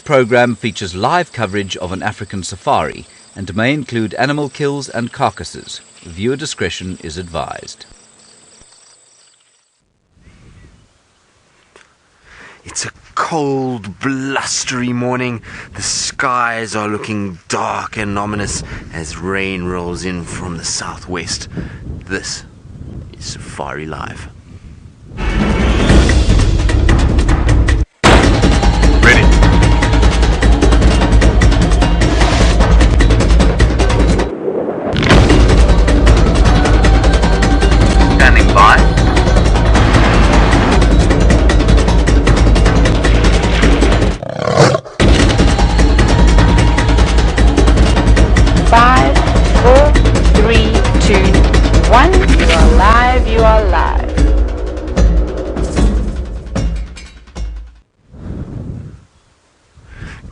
program features live coverage of an African safari and may include animal kills and carcasses. Viewer discretion is advised. It's a cold, blustery morning. The skies are looking dark and ominous as rain rolls in from the southwest. This is Safari Live. Ready. Standing by. Five, four, three, two, one. You are live. You are live.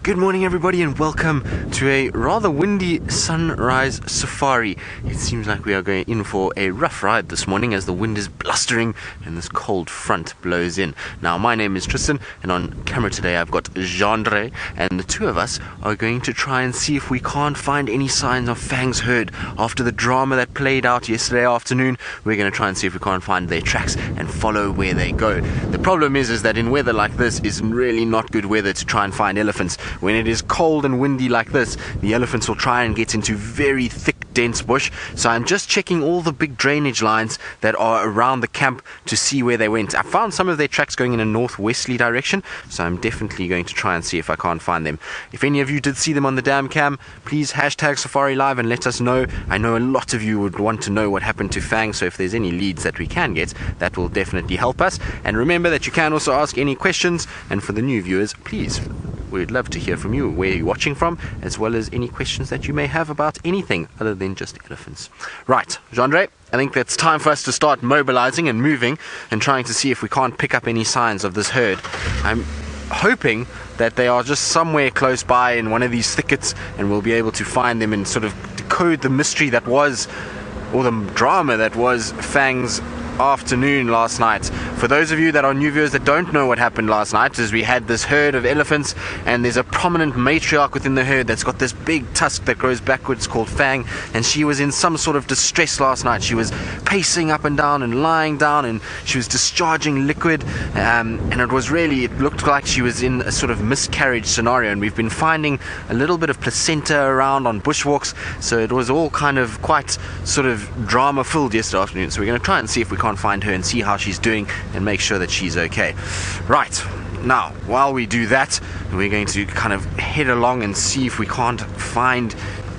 Good morning, everybody, and welcome to a rather windy sunrise safari. It seems like we are going in for a rough ride this morning as the wind is blustering and this cold front blows in. Now, my name is Tristan, and on camera today I've got Jean-Dre, and the two of us are going to try and see if we can't find any signs of Fang's herd. After the drama that played out yesterday afternoon, we're going to try and see if we can't find their tracks and follow where they go. The problem is that in weather like this is really not good weather to try and find elephants. When it is cold and windy like this, the elephants will try and get into very thick, dense bush. So I'm just checking all the big drainage lines that are around the camp to see where they went. I found some of their tracks going in a northwesterly direction, so I'm definitely going to try and see if I can't find them. If any of you did see them on the dam cam, please hashtag Safari Live and let us know. I know a lot of you would want to know what happened to Fang, so if there's any leads that we can get, that will definitely help us. And remember that you can also ask any questions, and for the new viewers, please, we'd love to hear from you, where you're watching from, as well as any questions that you may have about anything other than just elephants. Right, Jean-Dre, I think it's time for us to start mobilizing and moving and trying to see if we can't pick up any signs of this herd. I'm hoping that they are just somewhere close by in one of these thickets and we'll be able to find them and sort of decode the mystery that was, or the drama that was, Fang's afternoon last night. For those of you that are new viewers that don't know what happened last night, is we had this herd of elephants and there's a prominent matriarch within the herd that's got this big tusk that grows backwards called Fang, and she was in some sort of distress last night. She was pacing up and down and lying down and she was discharging liquid, and it looked like she was in a sort of miscarriage scenario, and we've been finding a little bit of placenta around on bushwalks, so it was all kind of quite sort of drama filled yesterday afternoon. So we're going to try and see if we can't find her and see how she's doing and make sure that she's okay. Right, now while we do that, we're going to kind of head along and see if we can't find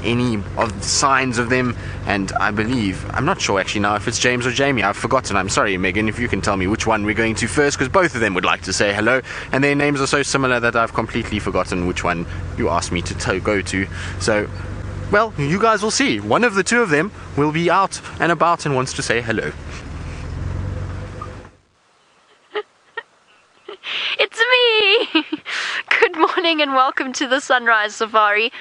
any of the signs of them. And I believe, I'm not sure actually now if it's James or Jamie, I've forgotten. I'm sorry, Megan, if you can tell me which one we're going to first, because both of them would like to say hello and their names are so similar that I've completely forgotten which one you asked me to go to. So, well, you guys will see. One of the two of them will be out and about and wants to say hello. It's me! Good morning and welcome to the Sunrise Safari.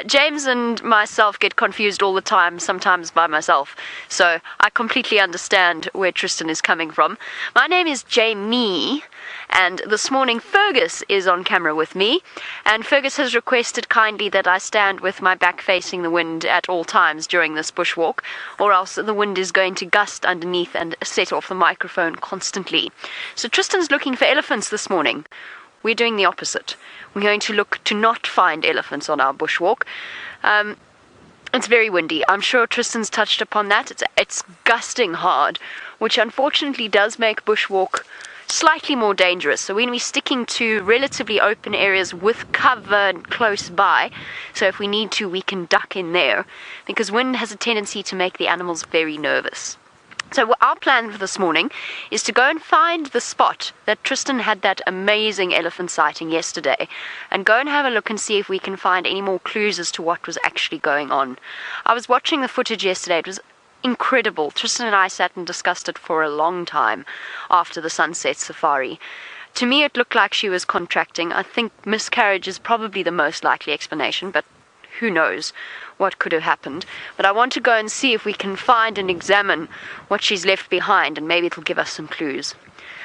James and myself get confused all the time, sometimes by myself, so I completely understand where Tristan is coming from. My name is Jamie, and this morning Fergus is on camera with me, and Fergus has requested kindly that I stand with my back facing the wind at all times during this bushwalk, or else the wind is going to gust underneath and set off the microphone constantly. So Tristan's looking for elephants this morning. We're doing the opposite. We're going to look to not find elephants on our bushwalk. It's very windy. I'm sure Tristan's touched upon that. It's gusting hard, which unfortunately does make bushwalk slightly more dangerous. So we're going to be sticking to relatively open areas with cover close by. So if we need to, we can duck in there, because wind has a tendency to make the animals very nervous. So our plan for this morning is to go and find the spot that Tristan had that amazing elephant sighting yesterday, and go and have a look and see if we can find any more clues as to what was actually going on. I was watching the footage yesterday. It was incredible. Tristan and I sat and discussed it for a long time after the sunset safari. To me, it looked like she was contracting. I think miscarriage is probably the most likely explanation, but who knows what could have happened. But I want to go and see if we can find and examine what she's left behind, and maybe it'll give us some clues.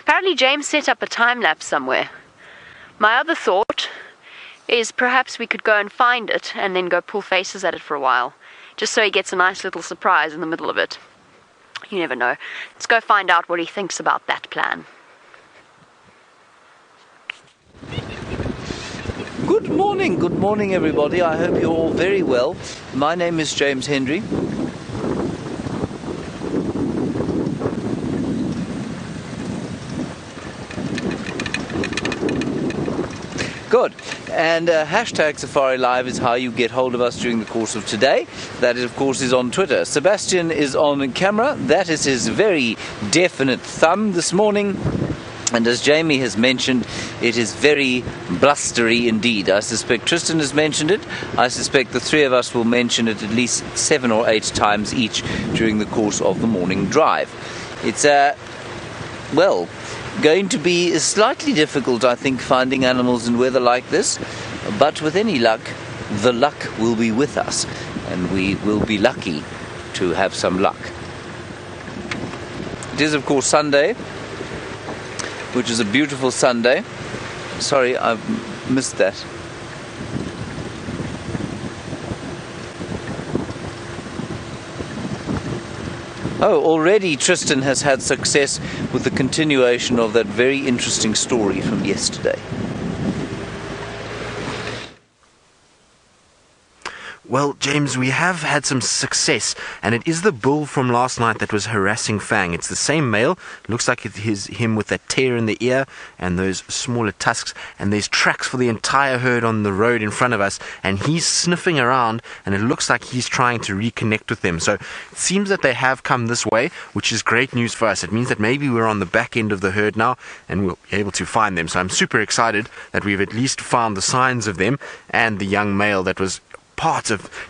Apparently James set up a time lapse somewhere. My other thought is perhaps we could go and find it and then go pull faces at it for a while, just so he gets a nice little surprise in the middle of it. You never know. Let's go find out what he thinks about that plan. Good morning everybody. I hope you're all very well. My name is James Hendry. Good. And hashtag Safari Live is how you get hold of us during the course of today. That, of course, is on Twitter. Sebastian is on camera. That is his very definite thumb this morning. And as Jamie has mentioned, it is very blustery indeed. I suspect Tristan has mentioned it. I suspect the three of us will mention it at least 7 or 8 times each during the course of the morning drive. It's going to be slightly difficult, I think, finding animals in weather like this, but with any luck, the luck will be with us, and we will be lucky to have some luck. It is, of course, Sunday, which is a beautiful Sunday. Sorry, I've missed that. Oh, already Tristan has had success with the continuation of that very interesting story from yesterday. Well, James, we have had some success, and it is the bull from last night that was harassing Fang. It's the same male. Looks like it is him with that tear in the ear and those smaller tusks, and there's tracks for the entire herd on the road in front of us, and he's sniffing around, and it looks like he's trying to reconnect with them. So it seems that they have come this way, which is great news for us. It means that maybe we're on the back end of the herd now, and we'll be able to find them. So I'm super excited that we've at least found the signs of them and the young male that was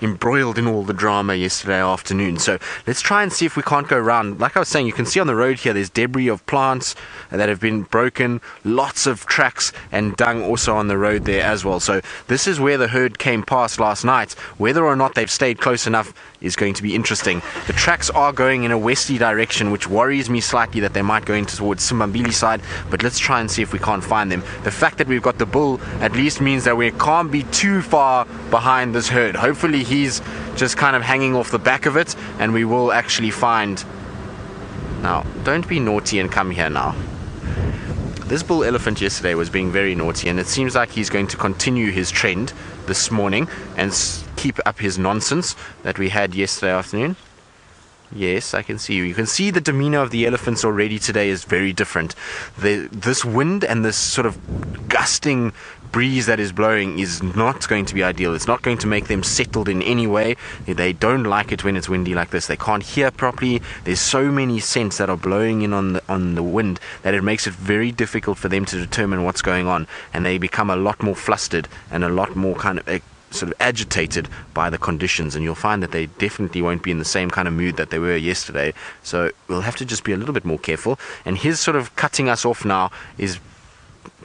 embroiled in all the drama yesterday afternoon. So let's try and see if we can't go around. Like I was saying, you can see on the road here there's debris of plants that have been broken, lots of tracks and dung also on the road there as well. So this is where the herd came past last night. Whether or not they've stayed close enough is going to be interesting. The tracks are going in a westerly direction, which worries me slightly that they might go into towards Simbambili side, but let's try and see if we can't find them. The fact that we've got the bull at least means that we can't be too far behind this herd. Hopefully he's just kind of hanging off the back of it, and we will actually find... Now, don't be naughty and come here now. This bull elephant yesterday was being very naughty, and it seems like he's going to continue his trend this morning and keep up his nonsense that we had yesterday afternoon. Yes, I can see you. You can see the demeanor of the elephants already today is very different. This wind and this sort of gusting breeze that is blowing is not going to be ideal. It's not going to make them settled in any way. They don't like it when it's windy like this. They can't hear properly. There's so many scents that are blowing in on the wind that it makes it very difficult for them to determine what's going on, and they become a lot more flustered and a lot more kind of sort of agitated by the conditions, and you'll find that they definitely won't be in the same kind of mood that they were yesterday. So we'll have to just be a little bit more careful, and his sort of cutting us off now is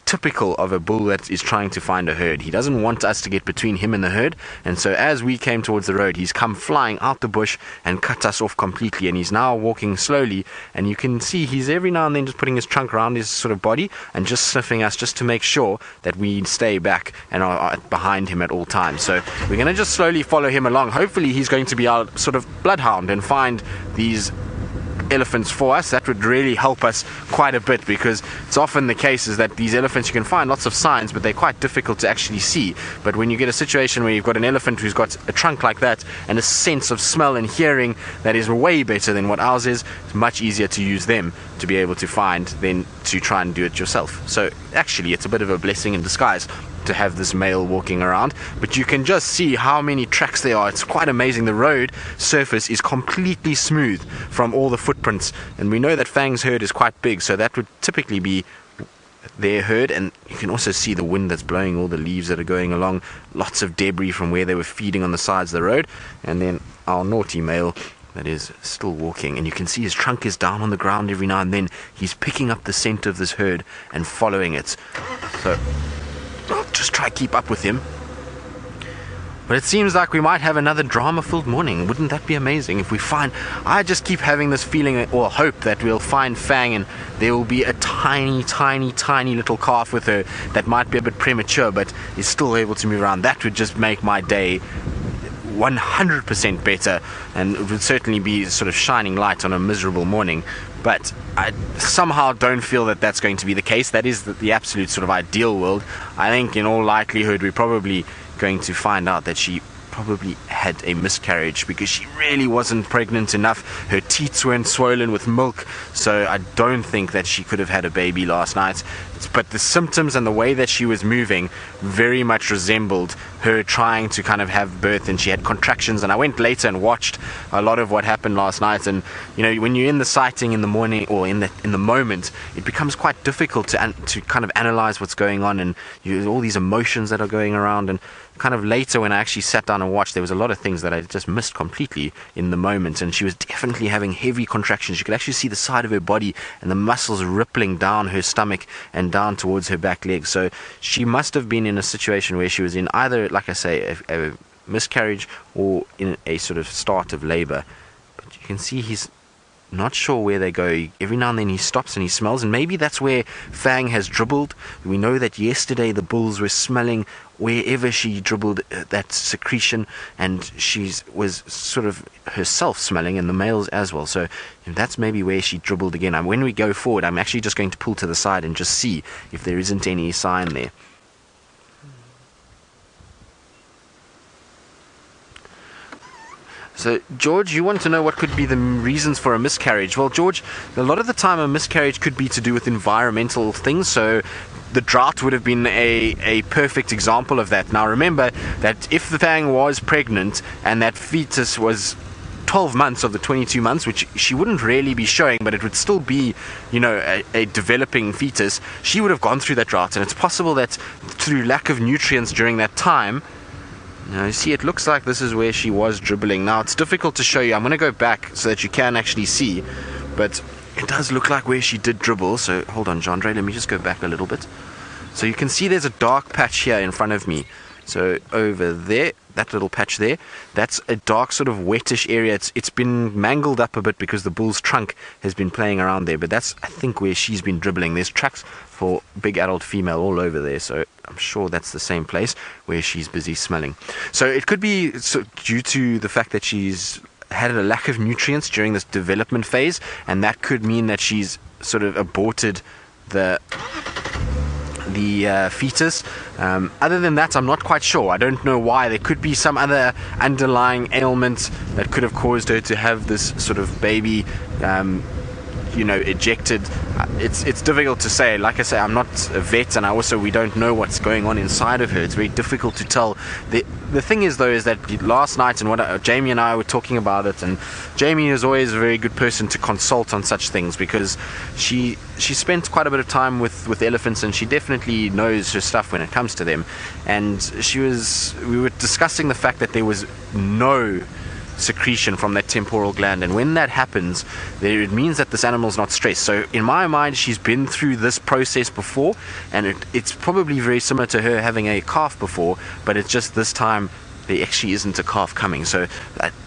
typical of a bull that is trying to find a herd. He doesn't want us to get between him and the herd, and so as we came towards the road, he's come flying out the bush and cut us off completely, and he's now walking slowly, and you can see he's every now and then just putting his trunk around his sort of body and just sniffing us just to make sure that we stay back and are behind him at all times. So we're going to just slowly follow him along. Hopefully he's going to be our sort of bloodhound and find these elephants for us. That would really help us quite a bit, because it's often the case is that these elephants, you can find lots of signs, but they're quite difficult to actually see. But when you get a situation where you've got an elephant who's got a trunk like that and a sense of smell and hearing that is way better than what ours is, it's much easier to use them to be able to find than to try and do it yourself. So actually it's a bit of a blessing in disguise to have this male walking around, but you can just see how many tracks there are. It's quite amazing. The road surface is completely smooth from all the footprints, and we know that Fang's herd is quite big, so that would typically be their herd. And you can also see the wind that's blowing all the leaves that are going along, lots of debris from where they were feeding on the sides of the road, and then our naughty male that is still walking, and you can see his trunk is down on the ground every now and then. He's picking up the scent of this herd and following it. So I'll just try to keep up with him. But it seems like we might have another drama-filled morning. Wouldn't that be amazing if we find... I just keep having this feeling or hope that we'll find Fang and there will be a tiny, tiny, tiny little calf with her that might be a bit premature but is still able to move around. That would just make my day 100% better, and it would certainly be sort of shining light on a miserable morning. But I somehow don't feel that that's going to be the case. That is the absolute sort of ideal world. I think in all likelihood we're probably going to find out that she probably had a miscarriage because she really wasn't pregnant enough. Her teats weren't swollen with milk, so I don't think that she could have had a baby last night. But the symptoms and the way that she was moving very much resembled her trying to kind of have birth, and she had contractions. And I went later and watched a lot of what happened last night, and you know, when you're in the sighting in the morning or in the moment, it becomes quite difficult to kind of analyze what's going on, and all these emotions that are going around. And kind of later when I actually sat down and watched, there was a lot of things that I just missed completely in the moment, and she was definitely having heavy contractions. You could actually see the side of her body and the muscles rippling down her stomach and down towards her back legs. So she must have been in a situation where she was in either, like I say, a miscarriage or in a sort of start of labor. But you can see he's not sure where they go. Every now and then he stops and he smells, and maybe that's where Fang has dribbled. We know that yesterday the bulls were smelling wherever she dribbled that secretion, and she was sort of herself smelling, and the males as well. So that's maybe where she dribbled again. And when we go forward, I'm actually just going to pull to the side and just see if there isn't any sign there. So, George, you want to know what could be the reasons for a miscarriage. Well, George, a lot of the time a miscarriage could be to do with environmental things. So the drought would have been a perfect example of that. Now, remember that if the Fang was pregnant and that fetus was 12 months of the 22 months, which she wouldn't really be showing, but it would still be, you know, a developing fetus, she would have gone through that drought. And it's possible that through lack of nutrients during that time. Now, you see, it looks like this is where she was dribbling. Now, it's difficult to show you. I'm going to go back so that you can actually see. But it does look like where she did dribble. So, hold on, Jandre. Let me just go back a little bit. So, you can see there's a dark patch here in front of me. So, over there, that little patch there, that's a dark sort of wettish area. It's been mangled up a bit because the bull's trunk has been playing around there. But that's, I think, where she's been dribbling. There's tracks for big adult female all over there. So, I'm sure that's the same place where she's busy smelling. So it could be due to the fact that she's had a lack of nutrients during this development phase, and that could mean that she's sort of aborted the fetus. Other than that, I'm not quite sure. I don't know why. There could be some other underlying ailment that could have caused her to have this sort of baby ejected. It's difficult to say. Like I say, I'm not a vet, and we don't know what's going on inside of her. It's very difficult to tell. The thing is, though, is that last night, and Jamie and I were talking about it, and Jamie is always a very good person to consult on such things because she spent quite a bit of time with elephants, and she definitely knows her stuff when it comes to them. And we were discussing the fact that there was no secretion from that temporal gland, and when that happens, it means that this animal's not stressed. So in my mind, she's been through this process before, and it's probably very similar to her having a calf before, but it's just this time there actually isn't a calf coming. So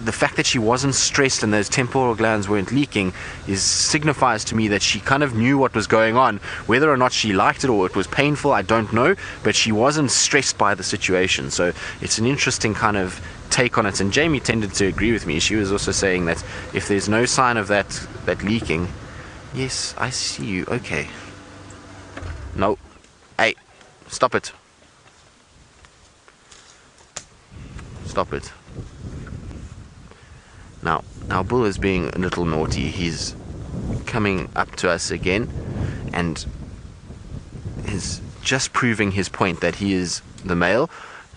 the fact that she wasn't stressed and those temporal glands weren't leaking signifies to me that she kind of knew what was going on. Whether or not she liked it or it was painful, I don't know, but she wasn't stressed by the situation. So it's an interesting kind of take on it, and Jamie tended to agree with me. She was also saying that if there's no sign of that leaking, yes, I see you, okay, no, hey, stop it, now our bull is being a little naughty. He's coming up to us again and is just proving his point that he is the male.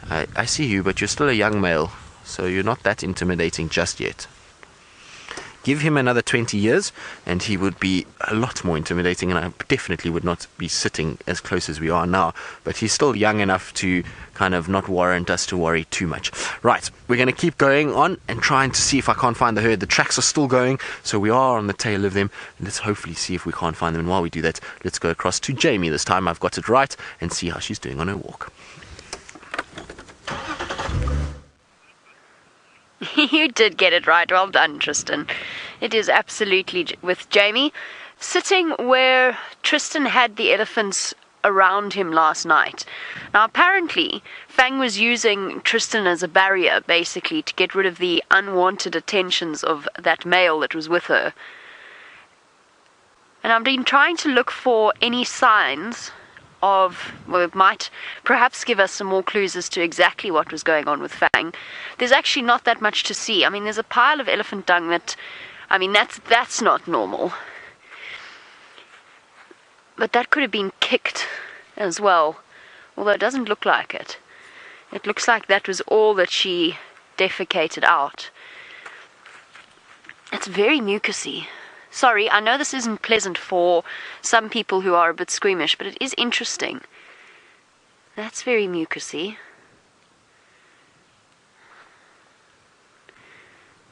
I see you, but you're still a young male, so you're not that intimidating just yet. Give him another 20 years and he would be a lot more intimidating, and I definitely would not be sitting as close as we are now, but he's still young enough to kind of not warrant us to worry too much. Right, we're going to keep going on and trying to see if I can't find the herd. The tracks are still going, so we are on the tail of them. Let's hopefully see if we can't find them, and while we do that, let's go across to Jamie this time. I've got it right, and see how she's doing on her walk. You did get it right. Well done, Tristan. It is absolutely with Jamie. Sitting where Tristan had the elephants around him last night. Now, apparently, Fang was using Tristan as a barrier, basically, to get rid of the unwanted attentions of that male that was with her. And I've been trying to look for any signs of, well, it might perhaps give us some more clues as to exactly what was going on with Fang. There's actually not that much to see. I mean, there's a pile of elephant dung that, I mean, that's not normal. But that could have been kicked as well, although it doesn't look like it. It looks like that was all that she defecated out. It's very mucusy. Sorry, I know this isn't pleasant for some people who are a bit squeamish, but it is interesting. That's very mucusy.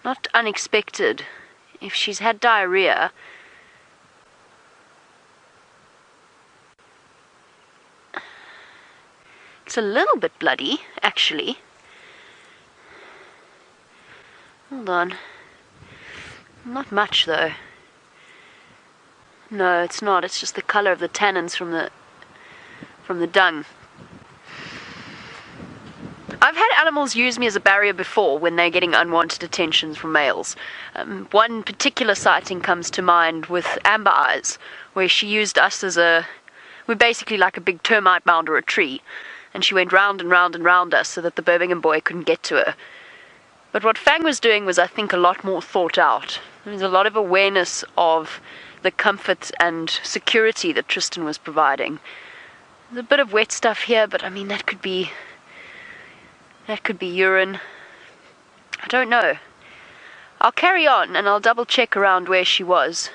Not unexpected. If she's had diarrhea, it's a little bit bloody, actually. Hold on. Not much, though. No, it's not. It's just the colour of the tannins from the dung. I've had animals use me as a barrier before when they're getting unwanted attentions from males. One particular sighting comes to mind with Amber Eyes, where she used us as we're basically like a big termite mound or a tree, and she went round and round and round us so that the Birmingham boy couldn't get to her. But what Fang was doing was, I think, a lot more thought out. There was a lot of awareness of the comfort and security that Tristan was providing. There's a bit of wet stuff here, but I mean, that could be urine. I don't know. I'll carry on and I'll double check around where she was.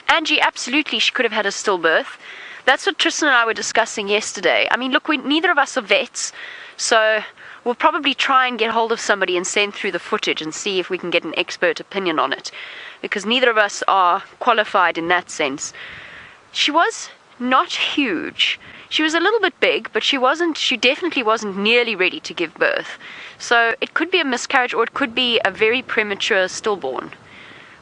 Angie, absolutely, she could have had a stillbirth. That's what Tristan and I were discussing yesterday. I mean, look, neither of us are vets, so we'll probably try and get hold of somebody and send through the footage and see if we can get an expert opinion on it, because neither of us are qualified in that sense. She was not huge. She was a little bit big, but she definitely wasn't nearly ready to give birth. So it could be a miscarriage, or it could be a very premature stillborn.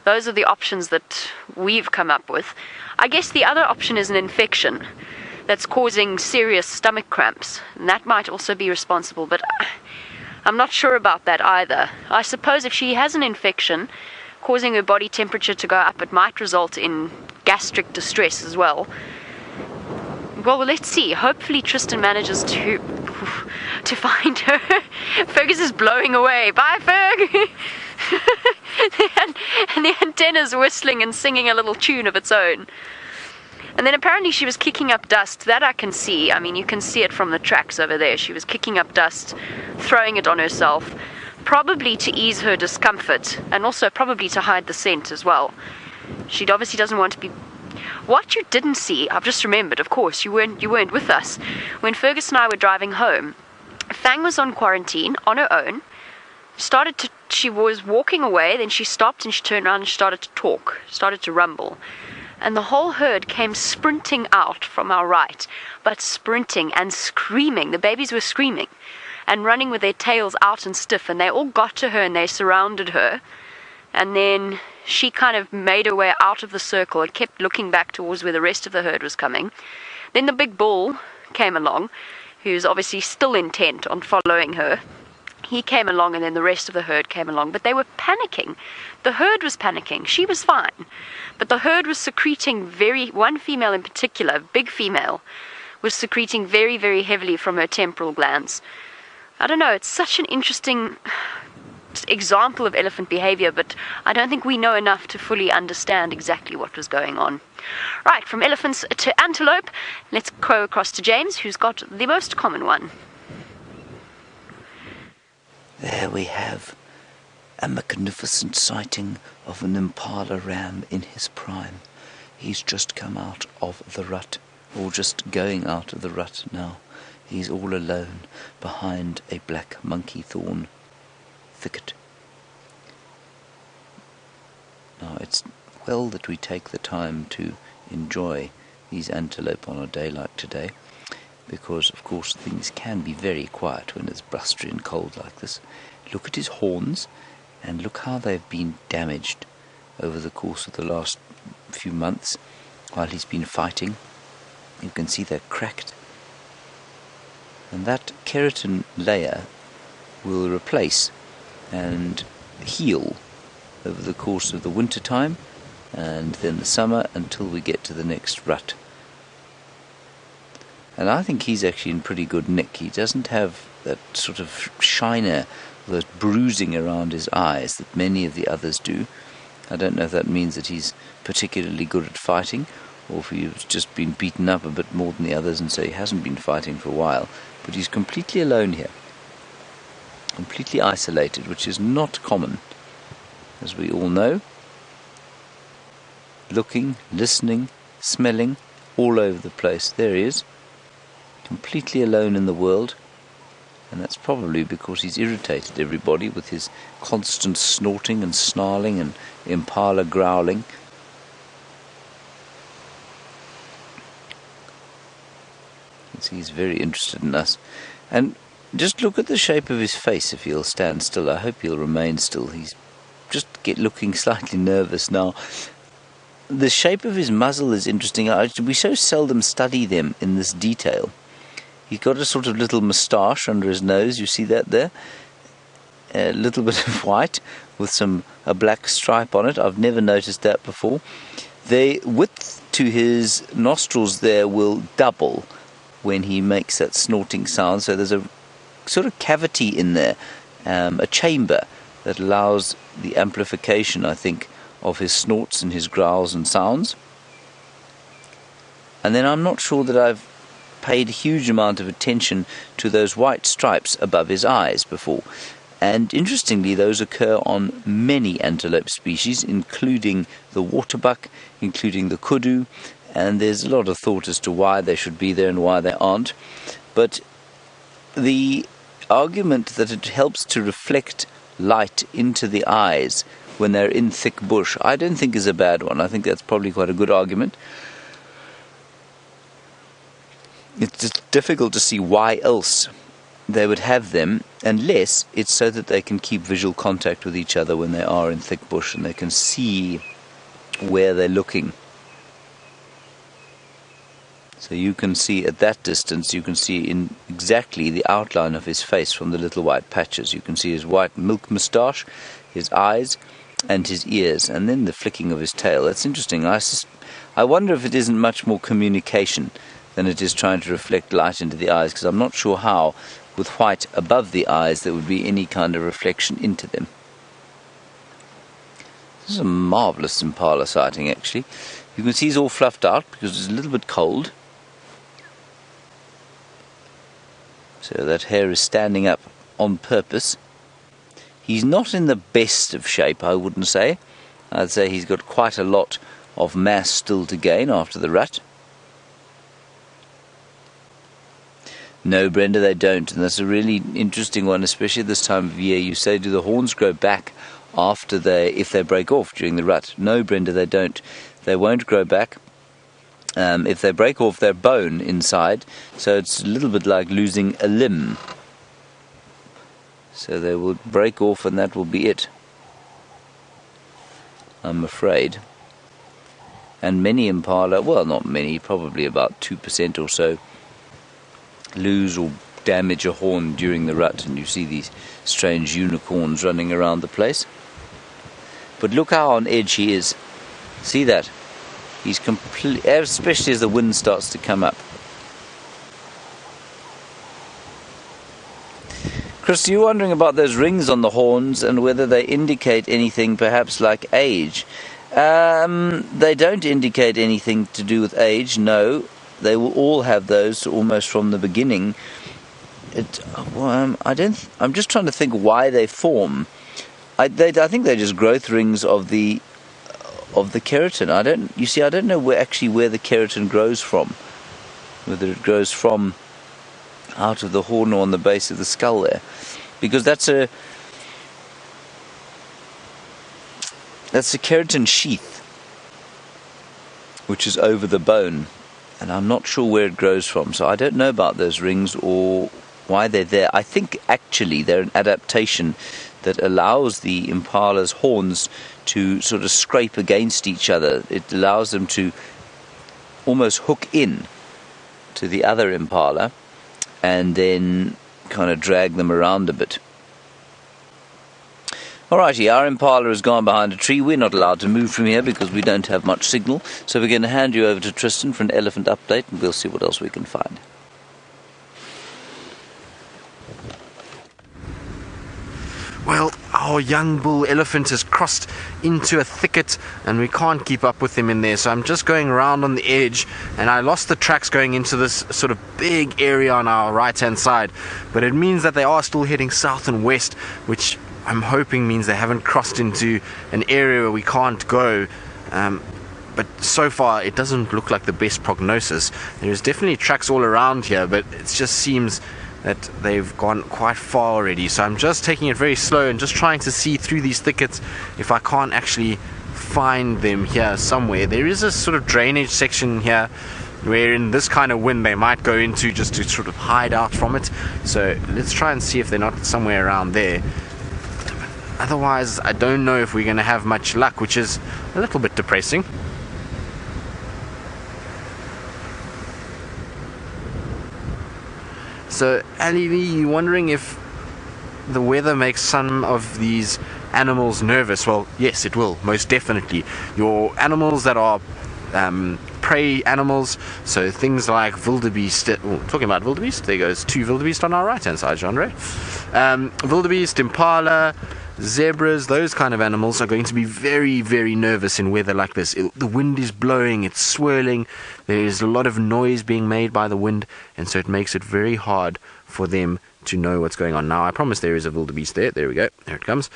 Those are the options that we've come up with. I guess the other option is an infection that's causing serious stomach cramps, and that might also be responsible, but I'm not sure about that either. I suppose if she has an infection causing her body temperature to go up, it might result in gastric distress as well. Well, let's see. Hopefully Tristan manages to find her. Fergus is blowing away. Bye, Ferg! and the antenna's whistling and singing a little tune of its own. And then apparently she was kicking up dust. That I can see. I mean, you can see it from the tracks over there. She was kicking up dust, throwing it on herself, probably to ease her discomfort, and also probably to hide the scent as well. She obviously doesn't want to be... What you didn't see, I've just remembered, of course, you weren't with us. When Fergus and I were driving home, Fang was on quarantine, on her own. She was walking away, then she stopped and she turned around and started to talk, started to rumble. And the whole herd came sprinting out from our right, but sprinting and screaming. The babies were screaming and running with their tails out and stiff, and they all got to her and they surrounded her. And then she kind of made her way out of the circle and kept looking back towards where the rest of the herd was coming. Then the big bull came along, who's obviously still intent on following her. He came along, and then the rest of the herd came along, but they were panicking. The herd was panicking. She was fine, but the herd was secreting one female in particular, big female, was secreting very, very heavily from her temporal glands. I don't know, it's such an interesting example of elephant behavior, but I don't think we know enough to fully understand exactly what was going on. Right, from elephants to antelope, let's go across to James, who's got the most common one. There we have a magnificent sighting of an impala ram in his prime. He's just come out of the rut, or just going out of the rut now. He's all alone behind a black monkey thorn thicket. Now it's well that we take the time to enjoy these antelope on a day like today. because of course things can be very quiet when it's blustery and cold like this. Look at his horns, and look how they've been damaged over the course of the last few months while he's been fighting. You can see they're cracked, and that keratin layer will replace and heal over the course of the winter time and then the summer until we get to the next rut. And I think he's actually in pretty good nick. He doesn't have that sort of shiner, that bruising around his eyes that many of the others do. I don't know if that means that he's particularly good at fighting, or if he's just been beaten up a bit more than the others and so he hasn't been fighting for a while. But he's completely alone here, completely isolated, which is not common, as we all know. Looking, listening, smelling, all over the place. There he is, completely alone in the world. And that's probably because he's irritated everybody with his constant snorting and snarling and impala growling. You can see he's very interested in us. And just look at the shape of his face if he'll stand still. I hope he'll remain still. He's just looking slightly nervous now. The shape of his muzzle is interesting. We so seldom study them in this detail. He's got a sort of little moustache under his nose. You see that there? A little bit of white with a black stripe on it. I've never noticed that before. The width to his nostrils there will double when he makes that snorting sound. So there's a sort of cavity in there, a chamber that allows the amplification, I think, of his snorts and his growls and sounds. And then I'm not sure that I've paid a huge amount of attention to those white stripes above his eyes before. And interestingly, those occur on many antelope species, including the waterbuck, including the kudu, and there's a lot of thought as to why they should be there and why they aren't. But the argument that it helps to reflect light into the eyes when they're in thick bush, I don't think is a bad one. I think that's probably quite a good argument. It's just difficult to see why else they would have them, unless it's so that they can keep visual contact with each other when they are in thick bush and they can see where they're looking. So you can see at that distance, you can see in exactly the outline of his face from the little white patches. You can see his white milk moustache, his eyes, and his ears, and then the flicking of his tail. That's interesting. I wonder if it isn't much more communication than it is trying to reflect light into the eyes, because I'm not sure how, with white above the eyes, there would be any kind of reflection into them. This is a marvellous impala sighting, actually. You can see he's all fluffed out because it's a little bit cold. So that hair is standing up on purpose. He's not in the best of shape, I wouldn't say. I'd say he's got quite a lot of mass still to gain after the rut. No, Brenda, they don't, and that's a really interesting one, especially this time of year. You say, do the horns grow back if they break off during the rut? No, Brenda, they don't. They won't grow back. If they break off, they're bone inside, so it's a little bit like losing a limb. So they will break off, and that will be it, I'm afraid. And many impala, well, not many, probably about 2% or so, lose or damage a horn during the rut, and you see these strange unicorns running around the place. But look how on edge he is. See that? He's completely, especially as the wind starts to come up. Chris, you're wondering about those rings on the horns and whether they indicate anything perhaps like age. They don't indicate anything to do with age, no. They will all have those almost from the beginning. I'm just trying to think why they form. I think they're just growth rings of the keratin. I don't know where the keratin grows from. Whether it grows from out of the horn or on the base of the skull there, because that's a keratin sheath which is over the bone. and I'm not sure where it grows from, so I don't know about those rings or why they're there. I think actually they're an adaptation that allows the impala's horns to sort of scrape against each other. It allows them to almost hook in to the other impala and then kind of drag them around a bit. Alrighty, our impala has gone behind a tree. We're not allowed to move from here because we don't have much signal, so we're going to hand you over to Tristan for an elephant update, and we'll see what else we can find. Well, our young bull elephant has crossed into a thicket and we can't keep up with him in there, so I'm just going around on the edge, and I lost the tracks going into this sort of big area on our right hand side, but it means that they are still heading south and west, which I'm hoping means they haven't crossed into an area where we can't go. But so far it doesn't look like the best prognosis. There's definitely tracks all around here, but it just seems that they've gone quite far already, so I'm just taking it very slow and just trying to see through these thickets if I can't actually find them here somewhere. There is a sort of drainage section here where in this kind of wind they might go into just to sort of hide out from it, so let's try and see if they're not somewhere around there. Otherwise I don't know if we're going to have much luck, which is a little bit depressing. So, Ali, you're wondering if the weather makes some of these animals nervous? Well, yes, it will, most definitely. Your animals that are prey animals, so things like wildebeest, talking about wildebeest, there goes two wildebeest on our right hand side, Jean-Ray. Wildebeest, impala, zebras, those kind of animals are going to be very, very nervous in weather like this. The wind is blowing, it's swirling, there's a lot of noise being made by the wind, and so it makes it very hard for them to know what's going on. Now, I promise there is a wildebeest there. There we go. There it comes.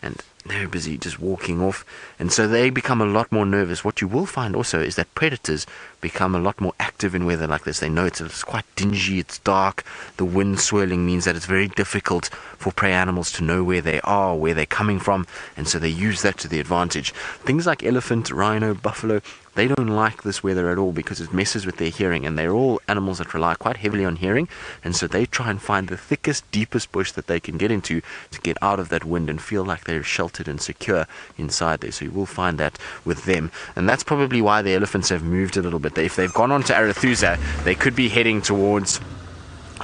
And they're busy just walking off. And so they become a lot more nervous. What you will find also is that predators become a lot more active in weather like this. They know it's quite dingy, it's dark. The wind swirling means that it's very difficult for prey animals to know where they are, where they're coming from. And so they use that to the advantage. Things like elephant, rhino, buffalo, they don't like this weather at all because it messes with their hearing, and they're all animals that rely quite heavily on hearing, and so they try and find the thickest, deepest bush that they can get into to get out of that wind and feel like they're sheltered and secure inside there. So you will find that with them, and that's probably why the elephants have moved a little bit. If they've gone on to Arathusa, they could be heading towards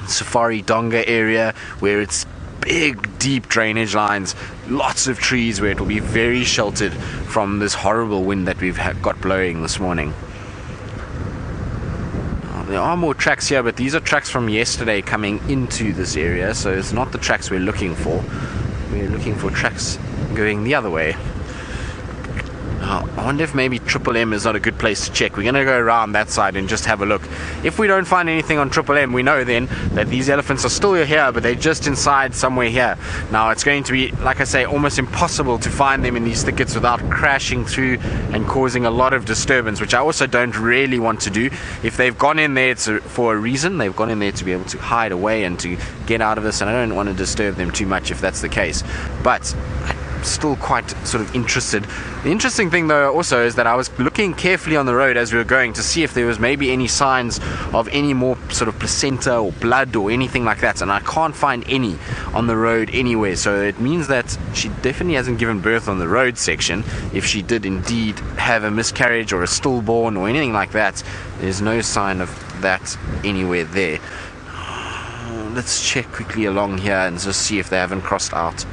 Safari Donga area where it's big, deep drainage lines, lots of trees where it will be very sheltered from this horrible wind that we've got blowing this morning. There are more tracks here, but these are tracks from yesterday coming into this area, so it's not the tracks we're looking for. We're looking for tracks going the other way. I wonder if maybe Triple M is not a good place to check. We're going to go around that side and just have a look. If we don't find anything on Triple M, we know then that these elephants are still here, but they're just inside somewhere here. Now, it's going to be, like I say, almost impossible to find them in these thickets without crashing through and causing a lot of disturbance, which I also don't really want to do. If they've gone in there for a reason, they've gone in there to be able to hide away and to get out of this, and I don't want to disturb them too much if that's the case. But still quite sort of interested. The interesting thing though also is that I was looking carefully on the road as we were going to see if there was maybe any signs of any more sort of placenta or blood or anything like that, and I can't find any on the road anywhere, so it means that she definitely hasn't given birth on the road section. If she did indeed have a miscarriage or a stillborn or anything like that, there's no sign of that anywhere there. Let's check quickly along here and just see if they haven't crossed out.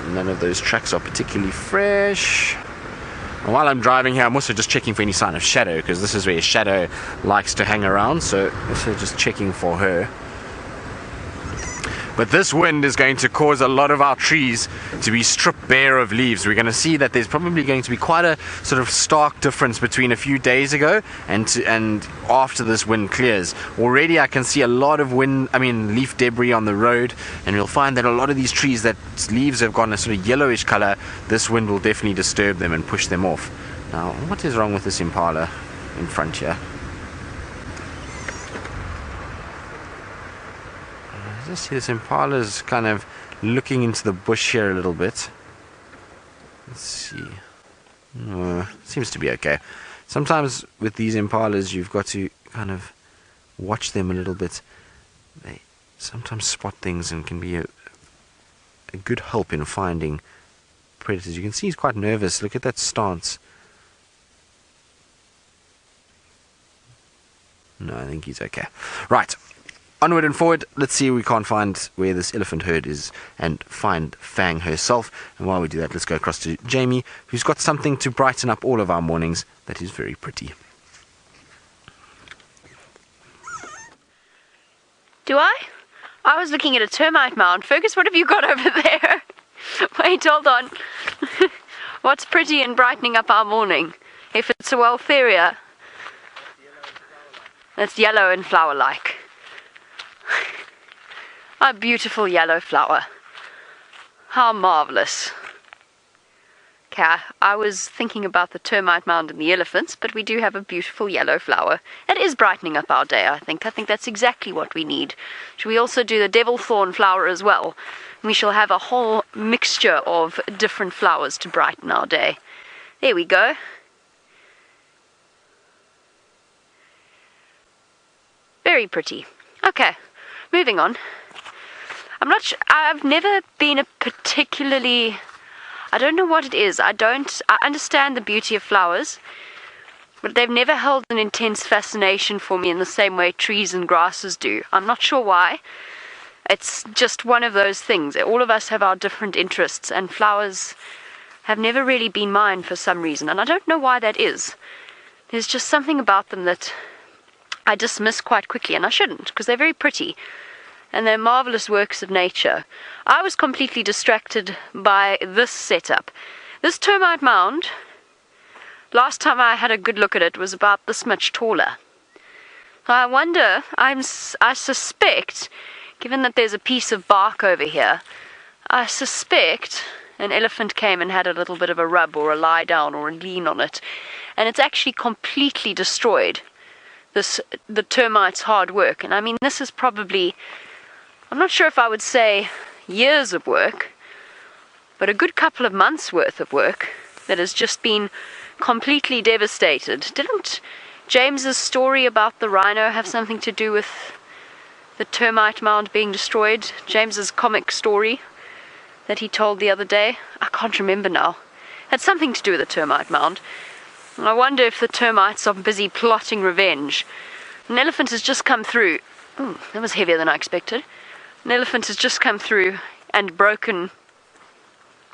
None of those tracks are particularly fresh. And while I'm driving here, I'm also just checking for any sign of shadow, because this is where shadow likes to hang around, so also just checking for her. But this wind is going to cause a lot of our trees to be stripped bare of leaves. We're going to see that there's probably going to be quite a sort of stark difference between a few days ago and after this wind clears. Already I can see a lot of leaf debris on the road, and you'll find that a lot of these trees that leaves have gone a sort of yellowish color, this wind will definitely disturb them and push them off. Now, what is wrong with this impala in front here? Just see this impala's kind of looking into the bush here a little bit. Let's see. Seems to be okay. sometimes with these impalas, you've got to kind of watch them a little bit. They sometimes spot things and can be a good help in finding predators. You can see he's quite nervous. Look at that stance. No, I think he's okay. Right. Onward and forward. Let's see if we can't find where this elephant herd is and find Fang herself. And while we do that, let's go across to Jamie, who's got something to brighten up all of our mornings that is very pretty. Do I? I was looking at a termite mound. Fergus, what have you got over there? Wait, hold on. What's pretty and brightening up our morning? If it's a Weltheria. That's yellow and flower-like. A beautiful yellow flower. How marvellous. Okay, I was thinking about the termite mound and the elephants, but we do have a beautiful yellow flower. That is brightening up our day, I think. I think that's exactly what we need. Should we also do the devil thorn flower as well? We shall have a whole mixture of different flowers to brighten our day. There we go. Very pretty. Okay, moving on. I've never been a particularly... I don't know what it is. I understand the beauty of flowers, but they've never held an intense fascination for me in the same way trees and grasses do. I'm not sure why. It's just one of those things. All of us have our different interests, and flowers have never really been mine for some reason, and I don't know why that is. There's just something about them that I dismiss quite quickly, and I shouldn't, because they're very pretty. And they're marvellous works of nature. I was completely distracted by this setup. This termite mound, last time I had a good look at it, was about this much taller. I wonder, I suspect, given that there's a piece of bark over here, I suspect an elephant came and had a little bit of a rub or a lie down or a lean on it, and it's actually completely destroyed the termites' hard work. And I mean, this is probably... I'm not sure if I would say years of work, but a good couple of months' worth of work that has just been completely devastated. Didn't James's story about the rhino have something to do with the termite mound being destroyed? James's comic story that he told the other day? I can't remember now. It had something to do with the termite mound. I wonder if the termites are busy plotting revenge. An elephant has just come through. Ooh, that was heavier than I expected. An elephant has just come through and broken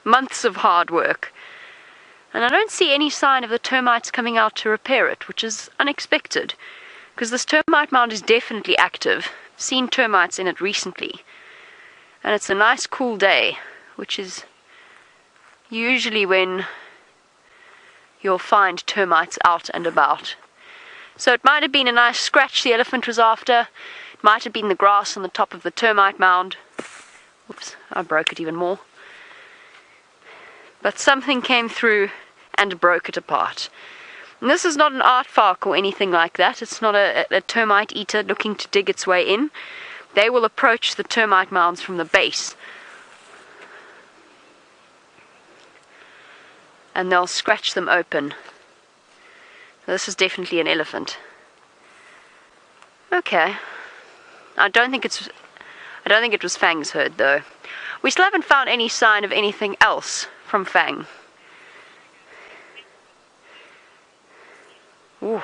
months of hard work. And I don't see any sign of the termites coming out to repair it, which is unexpected, because this termite mound is definitely active. I've seen termites in it recently. And it's a nice cool day, which is usually when you'll find termites out and about. So it might have been a nice scratch the elephant was after. It might have been the grass on the top of the termite mound. Oops, I broke it even more. But something came through and broke it apart. And this is not an aardvark or anything like that. It's not a termite eater looking to dig its way in. They will approach the termite mounds from the base. And they'll scratch them open. So this is definitely an elephant. Okay. I don't think it was Fang's herd, though. We still haven't found any sign of anything else from Fang. Ooh.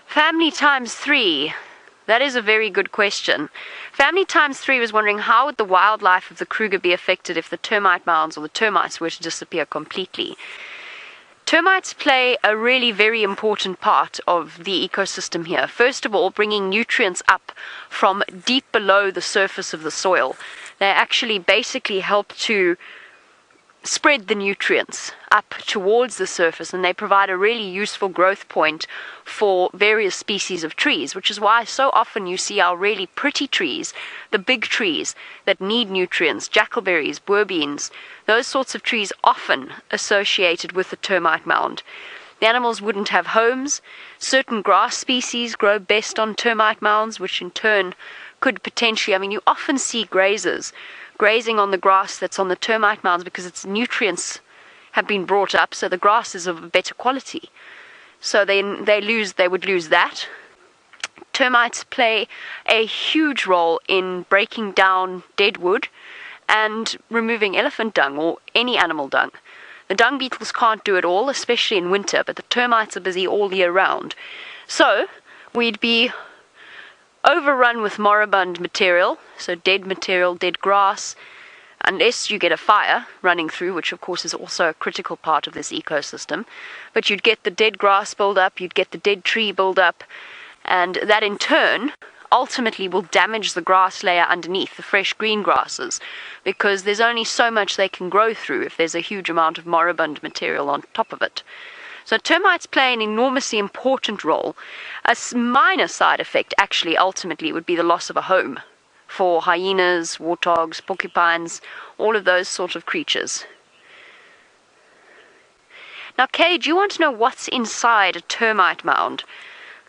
Family times 3. That is a very good question. Family times 3 was wondering how would the wildlife of the Kruger be affected if the termite mounds or the termites were to disappear completely. Termites play a really very important part of the ecosystem here. First of all, bringing nutrients up from deep below the surface of the soil. They actually basically help to spread the nutrients up towards the surface, and they provide a really useful growth point for various species of trees, which is why so often you see our really pretty trees, the big trees that need nutrients, jackalberries, boerbeens, those sorts of trees often associated with the termite mound. The animals wouldn't have homes. Certain grass species grow best on termite mounds, which in turn could potentially, I mean, you often see grazers grazing on the grass that's on the termite mounds because its nutrients have been brought up, so the grass is of better quality. so then they would lose that. Termites play a huge role in breaking down dead wood and removing elephant dung or any animal dung. The dung beetles can't do it all, especially in winter, but the termites are busy all year round. So we'd be overrun with moribund material, so dead material, dead grass, unless you get a fire running through, which of course is also a critical part of this ecosystem. But you'd get the dead grass build up, you'd get the dead tree build up, and that in turn ultimately will damage the grass layer underneath, the fresh green grasses, because there's only so much they can grow through if there's a huge amount of moribund material on top of it. So termites play an enormously important role. A minor side effect actually ultimately would be the loss of a home for hyenas, warthogs, porcupines, all of those sort of creatures. Now Kay, do you want to know what's inside a termite mound?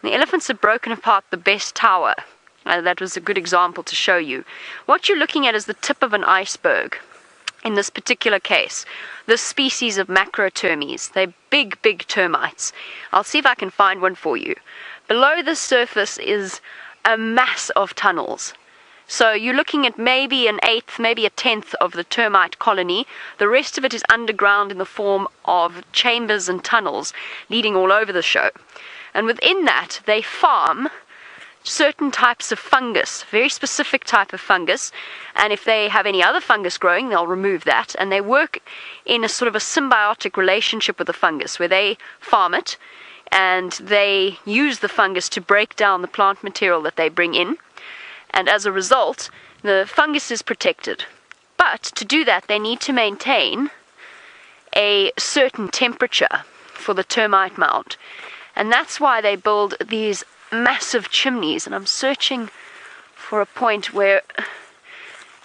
The elephants have broken apart the best tower. That was a good example to show you. What you're looking at is the tip of an iceberg. In this particular case, this species of macrotermes. They're big, big termites. I'll see if I can find one for you. Below the surface is a mass of tunnels. So you're looking at maybe an eighth, maybe a tenth of the termite colony. The rest of it is underground in the form of chambers and tunnels leading all over the show. And within that, they farm certain types of fungus, very specific type of fungus, and if they have any other fungus growing, they'll remove that, and they work in a sort of a symbiotic relationship with the fungus, where they farm it, and they use the fungus to break down the plant material that they bring in, and as a result, the fungus is protected. But to do that, they need to maintain a certain temperature for the termite mound. And that's why they build these massive chimneys. And I'm searching for a point where,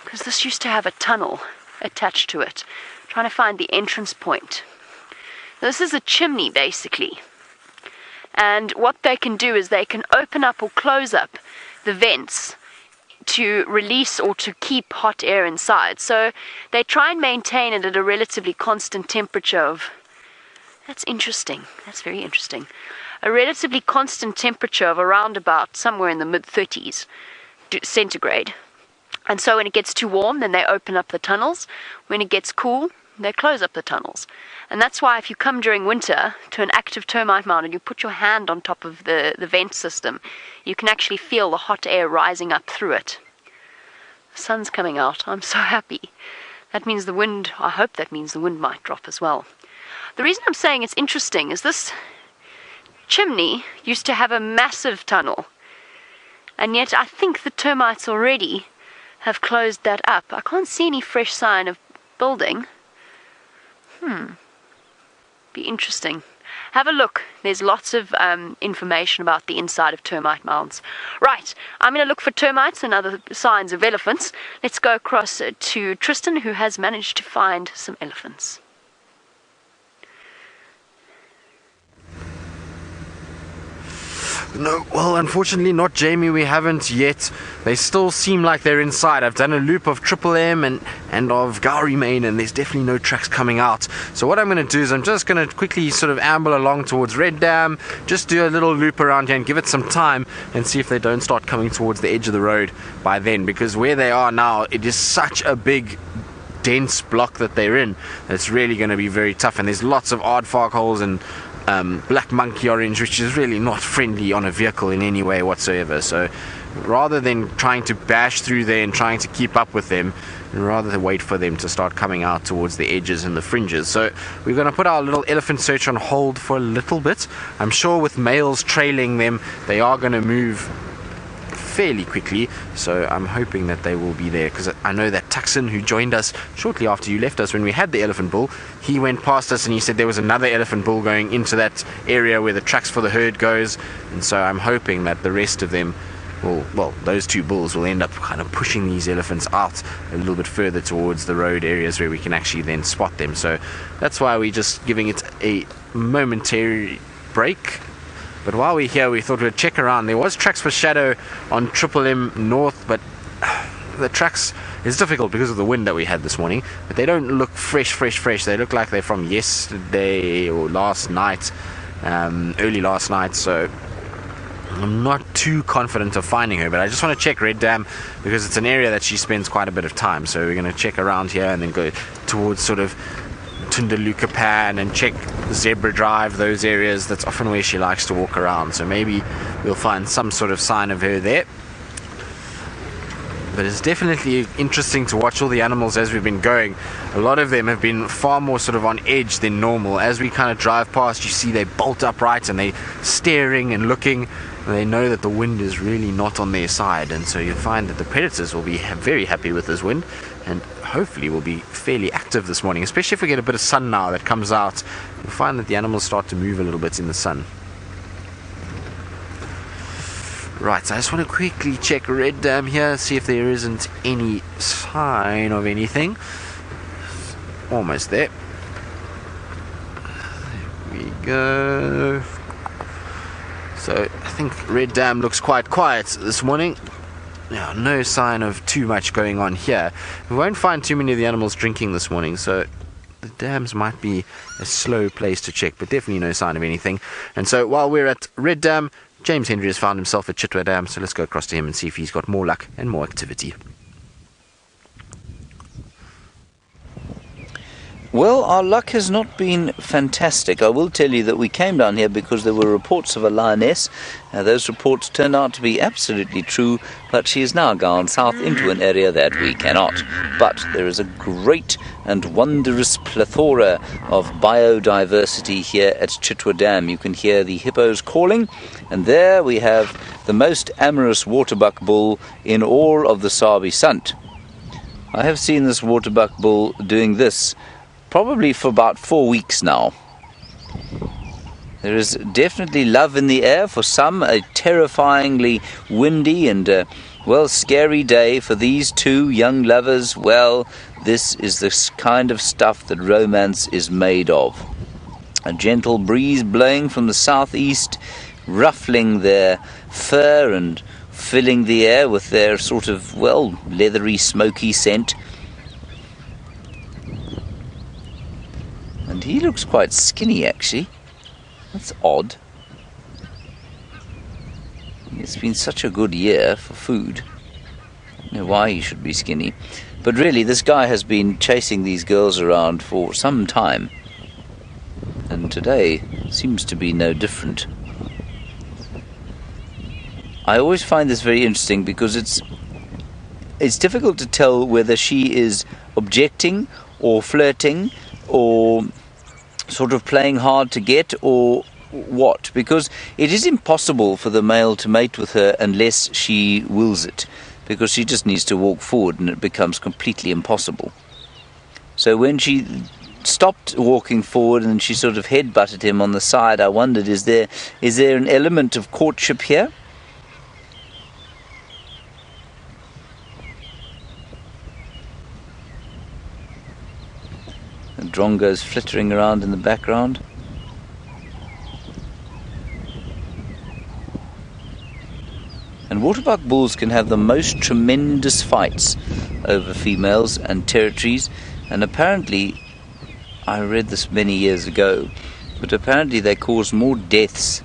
because this used to have a tunnel attached to it, trying to find the entrance point. This is a chimney, basically. And what they can do is they can open up or close up the vents to release or to keep hot air inside. So they try and maintain it at a relatively constant temperature of, that's interesting, that's very interesting, a relatively constant temperature of around about somewhere in the mid-30s centigrade. And so when it gets too warm, then they open up the tunnels. When it gets cool, they close up the tunnels. And that's why if you come during winter to an active termite mound and you put your hand on top of the vent system, you can actually feel the hot air rising up through it. The sun's coming out. I'm so happy. That means the wind, I hope that means the wind might drop as well. The reason I'm saying it's interesting is this chimney used to have a massive tunnel, and yet I think the termites already have closed that up. I can't see any fresh sign of building. Be interesting. Have a look. There's lots of information about the inside of termite mounds. Right, I'm going to look for termites and other signs of elephants. Let's go across to Tristan, who has managed to find some elephants. No, well, unfortunately not, Jamie. We haven't yet. They still seem like they're inside. I've done a loop of Triple M and of Gowrie Main, and there's definitely no tracks coming out. So what I'm going to do is I'm just going to quickly sort of amble along towards Red Dam, just do a little loop around here and give it some time and see if they don't start coming towards the edge of the road by then, because where they are now, it is such a big dense block that they're in. It's really going to be very tough, and there's lots of aardvark holes and black monkey orange, which is really not friendly on a vehicle in any way whatsoever. So rather than trying to bash through there and trying to keep up with them, rather than wait for them to start coming out towards the edges and the fringes. So we're going to put our little elephant search on hold for a little bit. I'm sure with males trailing them, they are going to move fairly quickly, so I'm hoping that they will be there, because I know that Tuxin, who joined us shortly after you left us when we had the elephant bull, he went past us and he said there was another elephant bull going into that area where the tracks for the herd goes, and so I'm hoping that the rest of them will, well, those two bulls will end up kind of pushing these elephants out a little bit further towards the road areas where we can actually then spot them. So that's why we're just giving it a momentary break. But while we're here, we thought we'd check around. There was tracks for shadow on Triple M North, but the tracks is difficult because of the wind that we had this morning. But they don't look fresh. They look like they're from yesterday or last night. early last night, so I'm not too confident of finding her, but I just want to check Red Dam because it's an area that she spends quite a bit of time. So we're going to check around here and then go towards sort of Tundalukapan and check Zebra Drive, those areas. That's often where she likes to walk around, so maybe we'll find some sort of sign of her there. But it's definitely interesting to watch all the animals as we've been going. A lot of them have been far more sort of on edge than normal. As we kind of drive past, you see they bolt upright and they're staring and looking. And they know that the wind is really not on their side, and so you'll find that the predators will be very happy with this wind, and hopefully will be fairly active this morning, especially if we get a bit of sun now that comes out. You'll find that the animals start to move a little bit in the sun. Right, so I just want to quickly check Red Dam here, see if there isn't any sign of anything. Almost there. There we go. So I think Red Dam looks quite quiet this morning. Yeah, no sign of too much going on here. We won't find too many of the animals drinking this morning, so the dams might be a slow place to check, but definitely no sign of anything. And so while we're at Red Dam, James Henry has found himself at Chitwa Dam, so let's go across to him and see if he's got more luck and more activity. Well, our luck has not been fantastic. I will tell you that we came down here because there were reports of a lioness. Those reports turned out to be absolutely true, but she has now gone south into an area that we cannot. But there is a great and wondrous plethora of biodiversity here at Chitwa Dam. You can hear the hippos calling, and there we have the most amorous waterbuck bull in all of the Sabi Sant. I have seen this waterbuck bull doing this probably for about 4 weeks now. There is definitely love in the air for some, a terrifyingly windy and, scary day for these two young lovers. Well, this is the kind of stuff that romance is made of. A gentle breeze blowing from the southeast, ruffling their fur and filling the air with their sort of, leathery, smoky scent. And he looks quite skinny, actually. That's odd. It's been such a good year for food. I don't know why he should be skinny. But really, this guy has been chasing these girls around for some time. And today seems to be no different. I always find this very interesting because it's difficult to tell whether she is objecting or flirting or sort of playing hard to get or what, because it is impossible for the male to mate with her unless she wills it, because she just needs to walk forward and it becomes completely impossible. So when she stopped walking forward and she sort of head-butted him on the side, I wondered, is there an element of courtship here? The drongo's flittering around in the background. And waterbuck bulls can have the most tremendous fights over females and territories, and apparently, I read this many years ago, but apparently they cause more deaths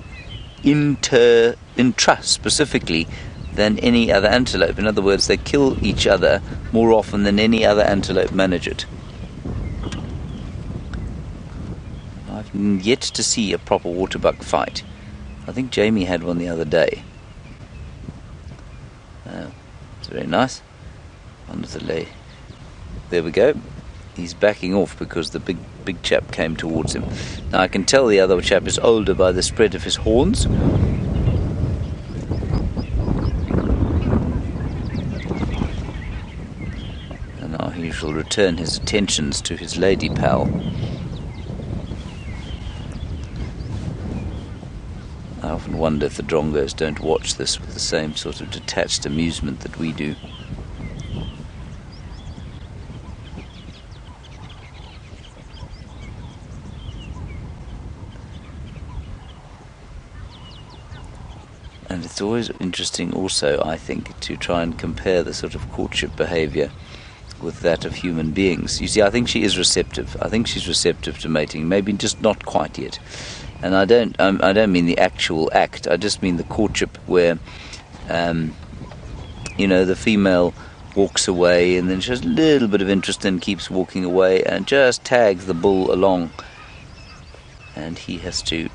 intra specifically than any other antelope. In other words, they kill each other more often than any other antelope manage it. I've yet to see a proper waterbuck fight. I think Jamie had one the other day. It's very nice. Under the lay. There we go. He's backing off because the big chap came towards him. Now I can tell the other chap is older by the spread of his horns. And now he shall return his attentions to his lady pal. I often wonder if the drongos don't watch this with the same sort of detached amusement that we do. And it's always interesting also, I think, to try and compare the sort of courtship behaviour with that of human beings. You see, I think she is receptive. I think she's receptive to mating, maybe just not quite yet. And I don't mean the actual act. I just mean the courtship where, the female walks away and then she has a little bit of interest and keeps walking away and just tags the bull along. And he has to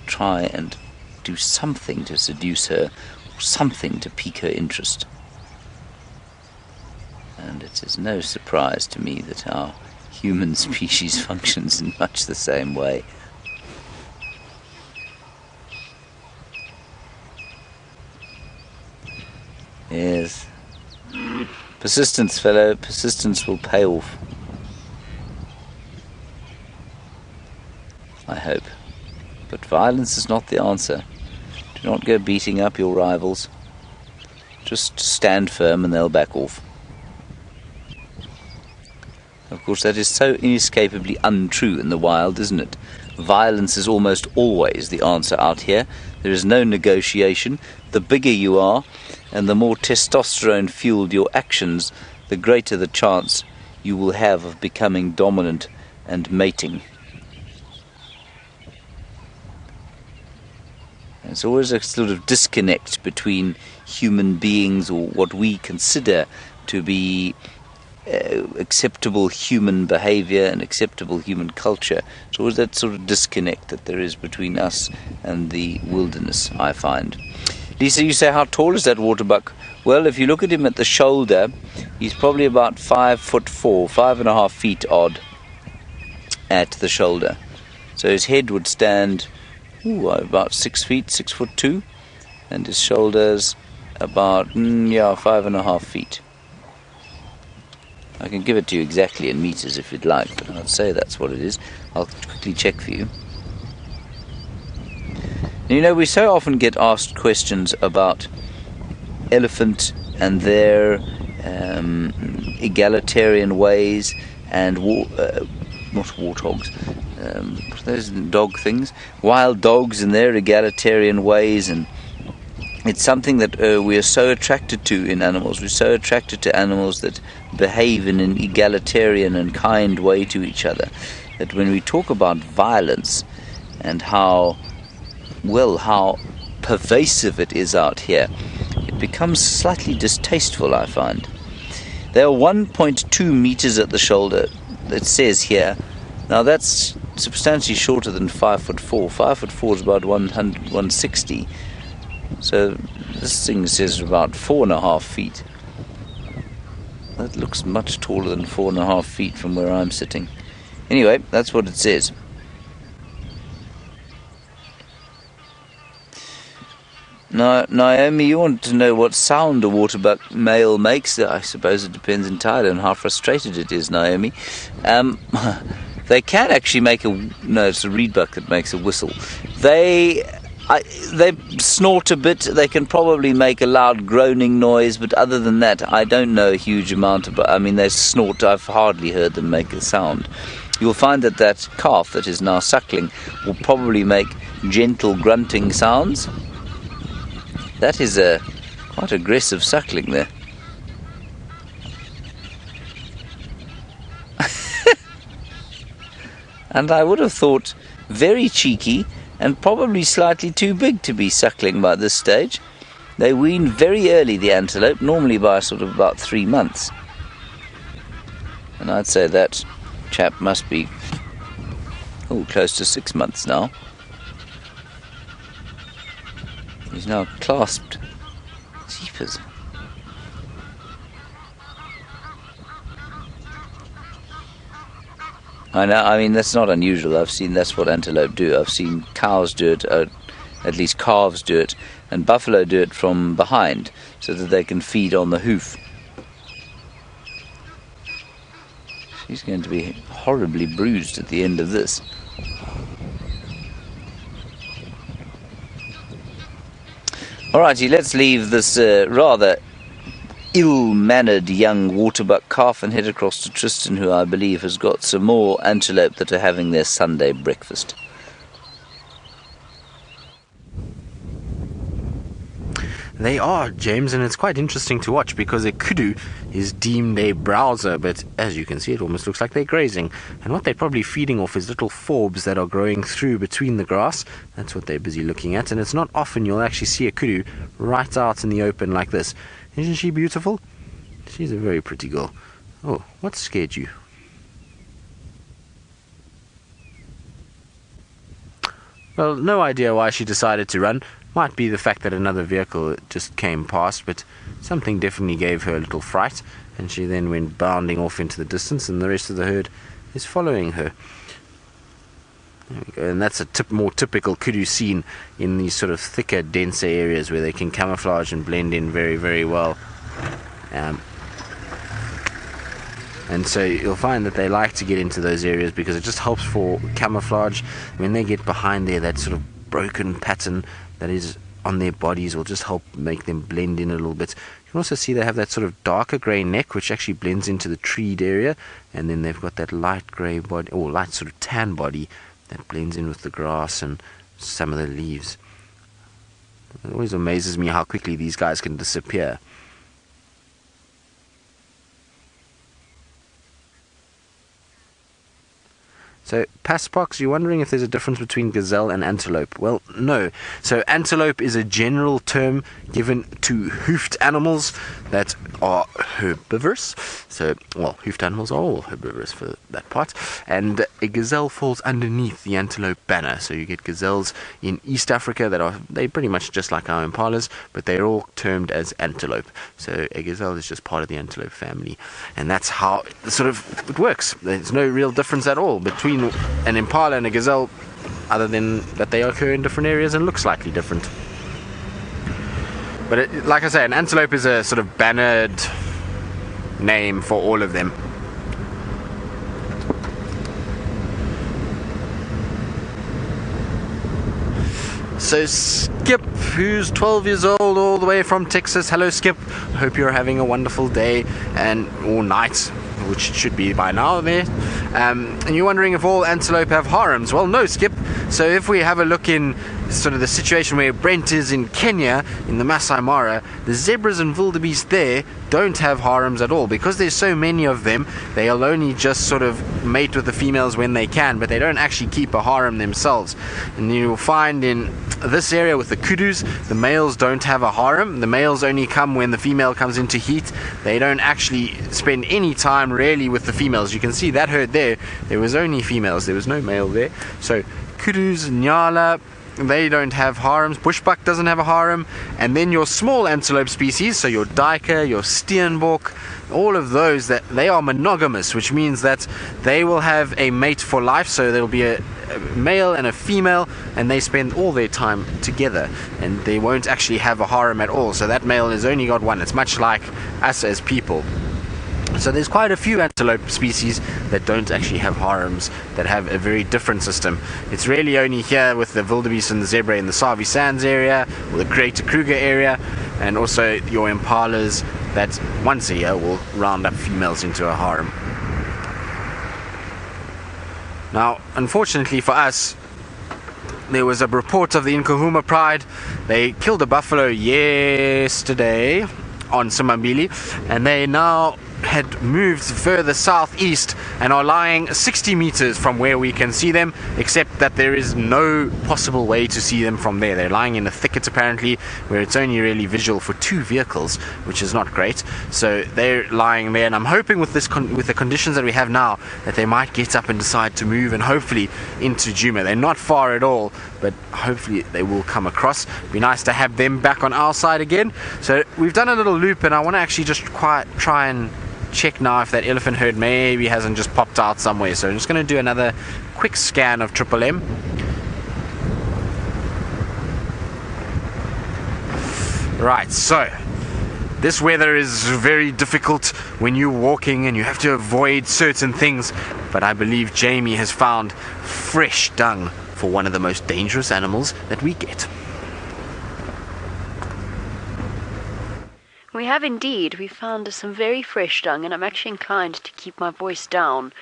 try and do something to seduce her, or something to pique her interest. And it is no surprise to me that our human species functions in much the same way. Yes. Persistence, fellow. Persistence will pay off. I hope. But violence is not the answer. Do not go beating up your rivals. Just stand firm and they'll back off. Of course, that is so inescapably untrue in the wild, isn't it? Violence is almost always the answer out here. There is no negotiation. The bigger you are, and the more testosterone-fueled your actions, the greater the chance you will have of becoming dominant and mating. There's always a sort of disconnect between human beings, or what we consider to be acceptable human behavior and acceptable human culture. It's always that sort of disconnect that there is between us and the wilderness, I find. Lisa, you say, how tall is that waterbuck? Well, if you look at him at the shoulder, he's probably about 5'4", 5.5 feet odd at the shoulder. So his head would stand about 6 feet, 6'2", and his shoulders about 5.5 feet. I can give it to you exactly in meters if you'd like, but I'd say that's what it is. I'll quickly check for you. We so often get asked questions about elephant and their egalitarian ways and not warthogs, those dog things, wild dogs and their egalitarian ways, and it's something that we are so attracted to in animals. We're so attracted to animals that behave in an egalitarian and kind way to each other, that when we talk about violence and how pervasive it is out here, it becomes slightly distasteful, I find. They are 1.2 meters at the shoulder, it says here. Now that's substantially shorter than 5'4". 5'4" is about 160. So this thing says about 4.5 feet. That looks much taller than 4.5 feet from where I'm sitting. Anyway, that's what it says. Now, Naomi, you want to know what sound a waterbuck male makes? I suppose it depends entirely on how frustrated it is, Naomi. They can actually make it's a reedbuck that makes a whistle. They snort a bit. They can probably make a loud groaning noise, but other than that, I don't know a huge amount about. They snort. I've hardly heard them make a sound. You'll find that calf that is now suckling will probably make gentle grunting sounds. That is a quite aggressive suckling there. And I would have thought very cheeky and probably slightly too big to be suckling by this stage. They wean very early, the antelope, normally by sort of about 3 months. And I'd say that chap must be close to 6 months now. He's now clasped. Jeepers. I know, that's not unusual. That's what antelope do. I've seen cows do it, at least calves do it, and buffalo do it from behind, so that they can feed on the hoof. She's going to be horribly bruised at the end of this. Alrighty, let's leave this rather ill-mannered young waterbuck calf and head across to Tristan, who I believe has got some more antelope that are having their Sunday breakfast. They are, James, and it's quite interesting to watch because a kudu is deemed a browser, but as you can see, it almost looks like they're grazing. And what they're probably feeding off is little forbs that are growing through between the grass. That's what they're busy looking at, and it's not often you'll actually see a kudu right out in the open like this. Isn't she beautiful? She's a very pretty girl. Oh, what scared you? Well, no idea why she decided to run. Might be the fact that another vehicle just came past, but something definitely gave her a little fright, and she then went bounding off into the distance, and the rest of the herd is following her. There we go. And that's a more typical kudu scene in these sort of thicker, denser areas where they can camouflage and blend in very, very well. And so you'll find that they like to get into those areas because it just helps for camouflage. When they get behind there, that sort of broken pattern that is on their bodies will just help make them blend in a little bit. You can also see they have that sort of darker grey neck which actually blends into the treed area, and then they've got that light grey body, or light sort of tan body that blends in with the grass and some of the leaves. It always amazes me how quickly these guys can disappear. So, Passpox, you're wondering if there's a difference between gazelle and antelope. Well, no. So, antelope is a general term given to hoofed animals that are herbivorous. So, well, hoofed animals are all herbivorous for that part. And a gazelle falls underneath the antelope banner. So, you get gazelles in East Africa they're pretty much just like our impalas, but they're all termed as antelope. So, a gazelle is just part of the antelope family. And that's how it works. There's no real difference at all between an impala and a gazelle, other than that they occur in different areas and look slightly different. But like I say, an antelope is a sort of bannered name for all of them. So Skip, who's 12 years old, all the way from Texas. Hello Skip, hope you're having a wonderful day or night, which it should be by now there. And you're wondering if all antelope have harems. Well, no, Skip. So if we have a look in sort of the situation where Brent is in Kenya, in the Masai Mara, the zebras and wildebeest there don't have harems at all. Because there's so many of them, they'll only just sort of mate with the females when they can, but they don't actually keep a harem themselves. And you'll find in this area with the kudus, the males don't have a harem. The males only come when the female comes into heat. They don't actually spend any time really with the females. You can see that herd there was only females, there was no male there. So kudus, nyala, they don't have harems. Bushbuck doesn't have a harem. And then your small antelope species, so your duiker, your steenbok, all of those, that they are monogamous, which means that they will have a mate for life. So there will be a male and a female, and they spend all their time together, and they won't actually have a harem at all. So that male has only got one. It's much like us as people. So there's quite a few antelope species that don't actually have harems, that have a very different system. It's really only here with the wildebeest and the zebra in the Savi Sands area, or the Greater Kruger area, and also your impalas that once a year will round up females into a harem. Now, unfortunately for us, there was a report of the Nkuhuma Pride. They killed a buffalo yesterday on Simambili, and they now had moved further southeast and are lying 60 meters from where we can see them, except that there is no possible way to see them from there. They're lying in a thicket apparently, where it's only really visual for 2 vehicles, which is not great. So they're lying there, and I'm hoping with the conditions that we have now that they might get up and decide to move, and hopefully into Djuma. They're not far at all, but hopefully they will come across. It'd be nice to have them back on our side again. So we've done a little loop, and I want to actually just try and check now if that elephant herd maybe hasn't just popped out somewhere. So I'm just going to do another quick scan of Triple M. Right, so this weather is very difficult when you're walking and you have to avoid certain things, but I believe Jamie has found fresh dung for one of the most dangerous animals that we get. We have indeed. We found some very fresh dung, and I'm actually inclined to keep my voice down,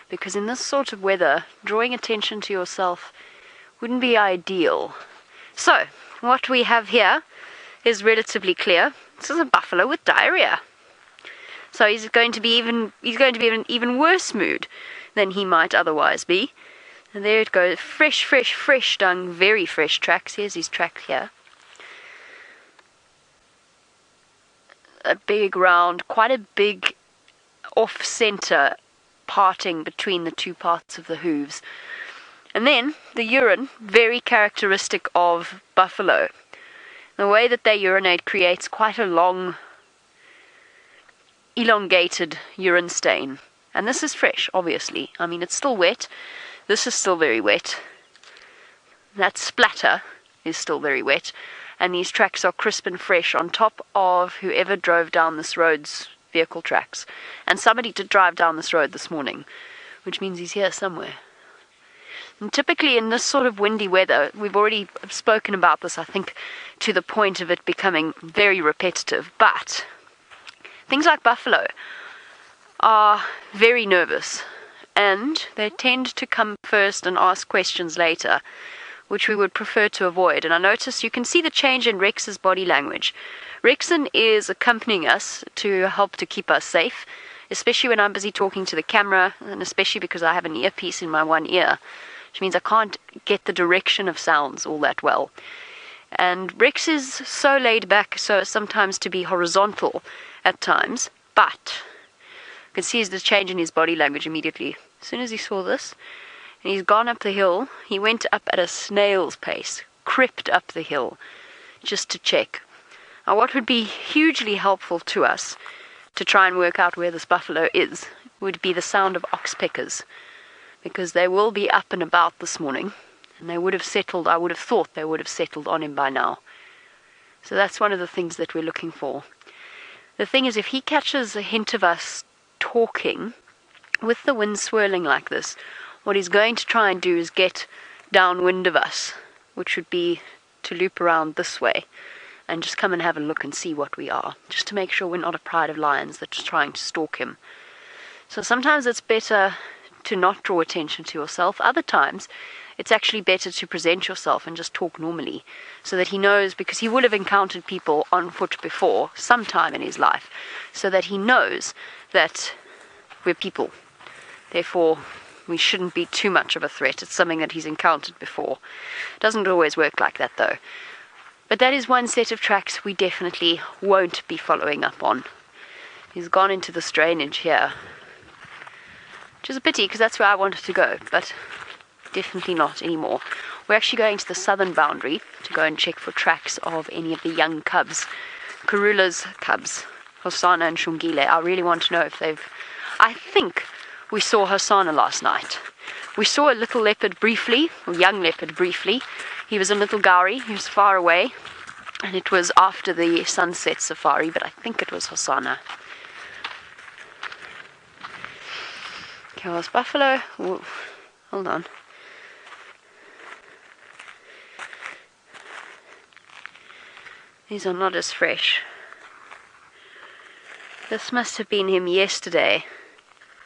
because in this sort of weather, drawing attention to yourself wouldn't be ideal. So, what we have here is relatively clear. This is a buffalo with diarrhea. So he's going to be in an even worse mood than he might otherwise be. And there it goes. Fresh dung, very fresh tracks. Here's his track here. A big round, quite a big off-center parting between the two parts of the hooves. And then the urine, very characteristic of buffalo. The way that they urinate creates quite a long, elongated urine stain. And this is fresh, obviously. I mean, it's still wet. This is still very wet. That splatter is still very wet. And these tracks are crisp and fresh on top of whoever drove down this road's vehicle tracks. And somebody did drive down this road this morning, which means he's here somewhere. And typically in this sort of windy weather, we've already spoken about this, I think, to the point of it becoming very repetitive, but things like buffalo are very nervous, and they tend to come first and ask questions later, which we would prefer to avoid. And I notice you can see the change in Rex's body language. Rexon is accompanying us to help to keep us safe, especially when I'm busy talking to the camera, and especially because I have an earpiece in my one ear, which means I can't get the direction of sounds all that well. And Rex is so laid back so as sometimes to be horizontal at times, but you can see the change in his body language immediately. As soon as he saw this, and he's gone up the hill, he went up at a snail's pace, crept up the hill, just to check. Now what would be hugely helpful to us to try and work out where this buffalo is would be the sound of oxpeckers, because they will be up and about this morning, and they would have settled, I would have thought they would have settled on him by now. So that's one of the things that we're looking for. The thing is, if he catches a hint of us talking with the wind swirling like this, what he's going to try and do is get downwind of us, which would be to loop around this way and just come and have a look and see what we are, just to make sure we're not a pride of lions that's trying to stalk him. So sometimes it's better to not draw attention to yourself. Other times it's actually better to present yourself and just talk normally, so that he knows, because he would have encountered people on foot before sometime in his life, so that he knows that we're people. Therefore we shouldn't be too much of a threat. It's something that he's encountered before. Doesn't always work like that though. But that is one set of tracks we definitely won't be following up on. He's gone into this drainage here, which is a pity because that's where I wanted to go, but definitely not anymore. We're actually going to the southern boundary to go and check for tracks of any of the young cubs. Karula's cubs, Hosana and Shungile. I really want to know if they've... I think we saw Hosana last night. We saw a little leopard briefly, or young leopard briefly. He was a little gowrie, he was far away, and it was after the sunset safari, but I think it was Hosana. Cows, buffalo. Ooh, hold on. These are not as fresh. This must have been him yesterday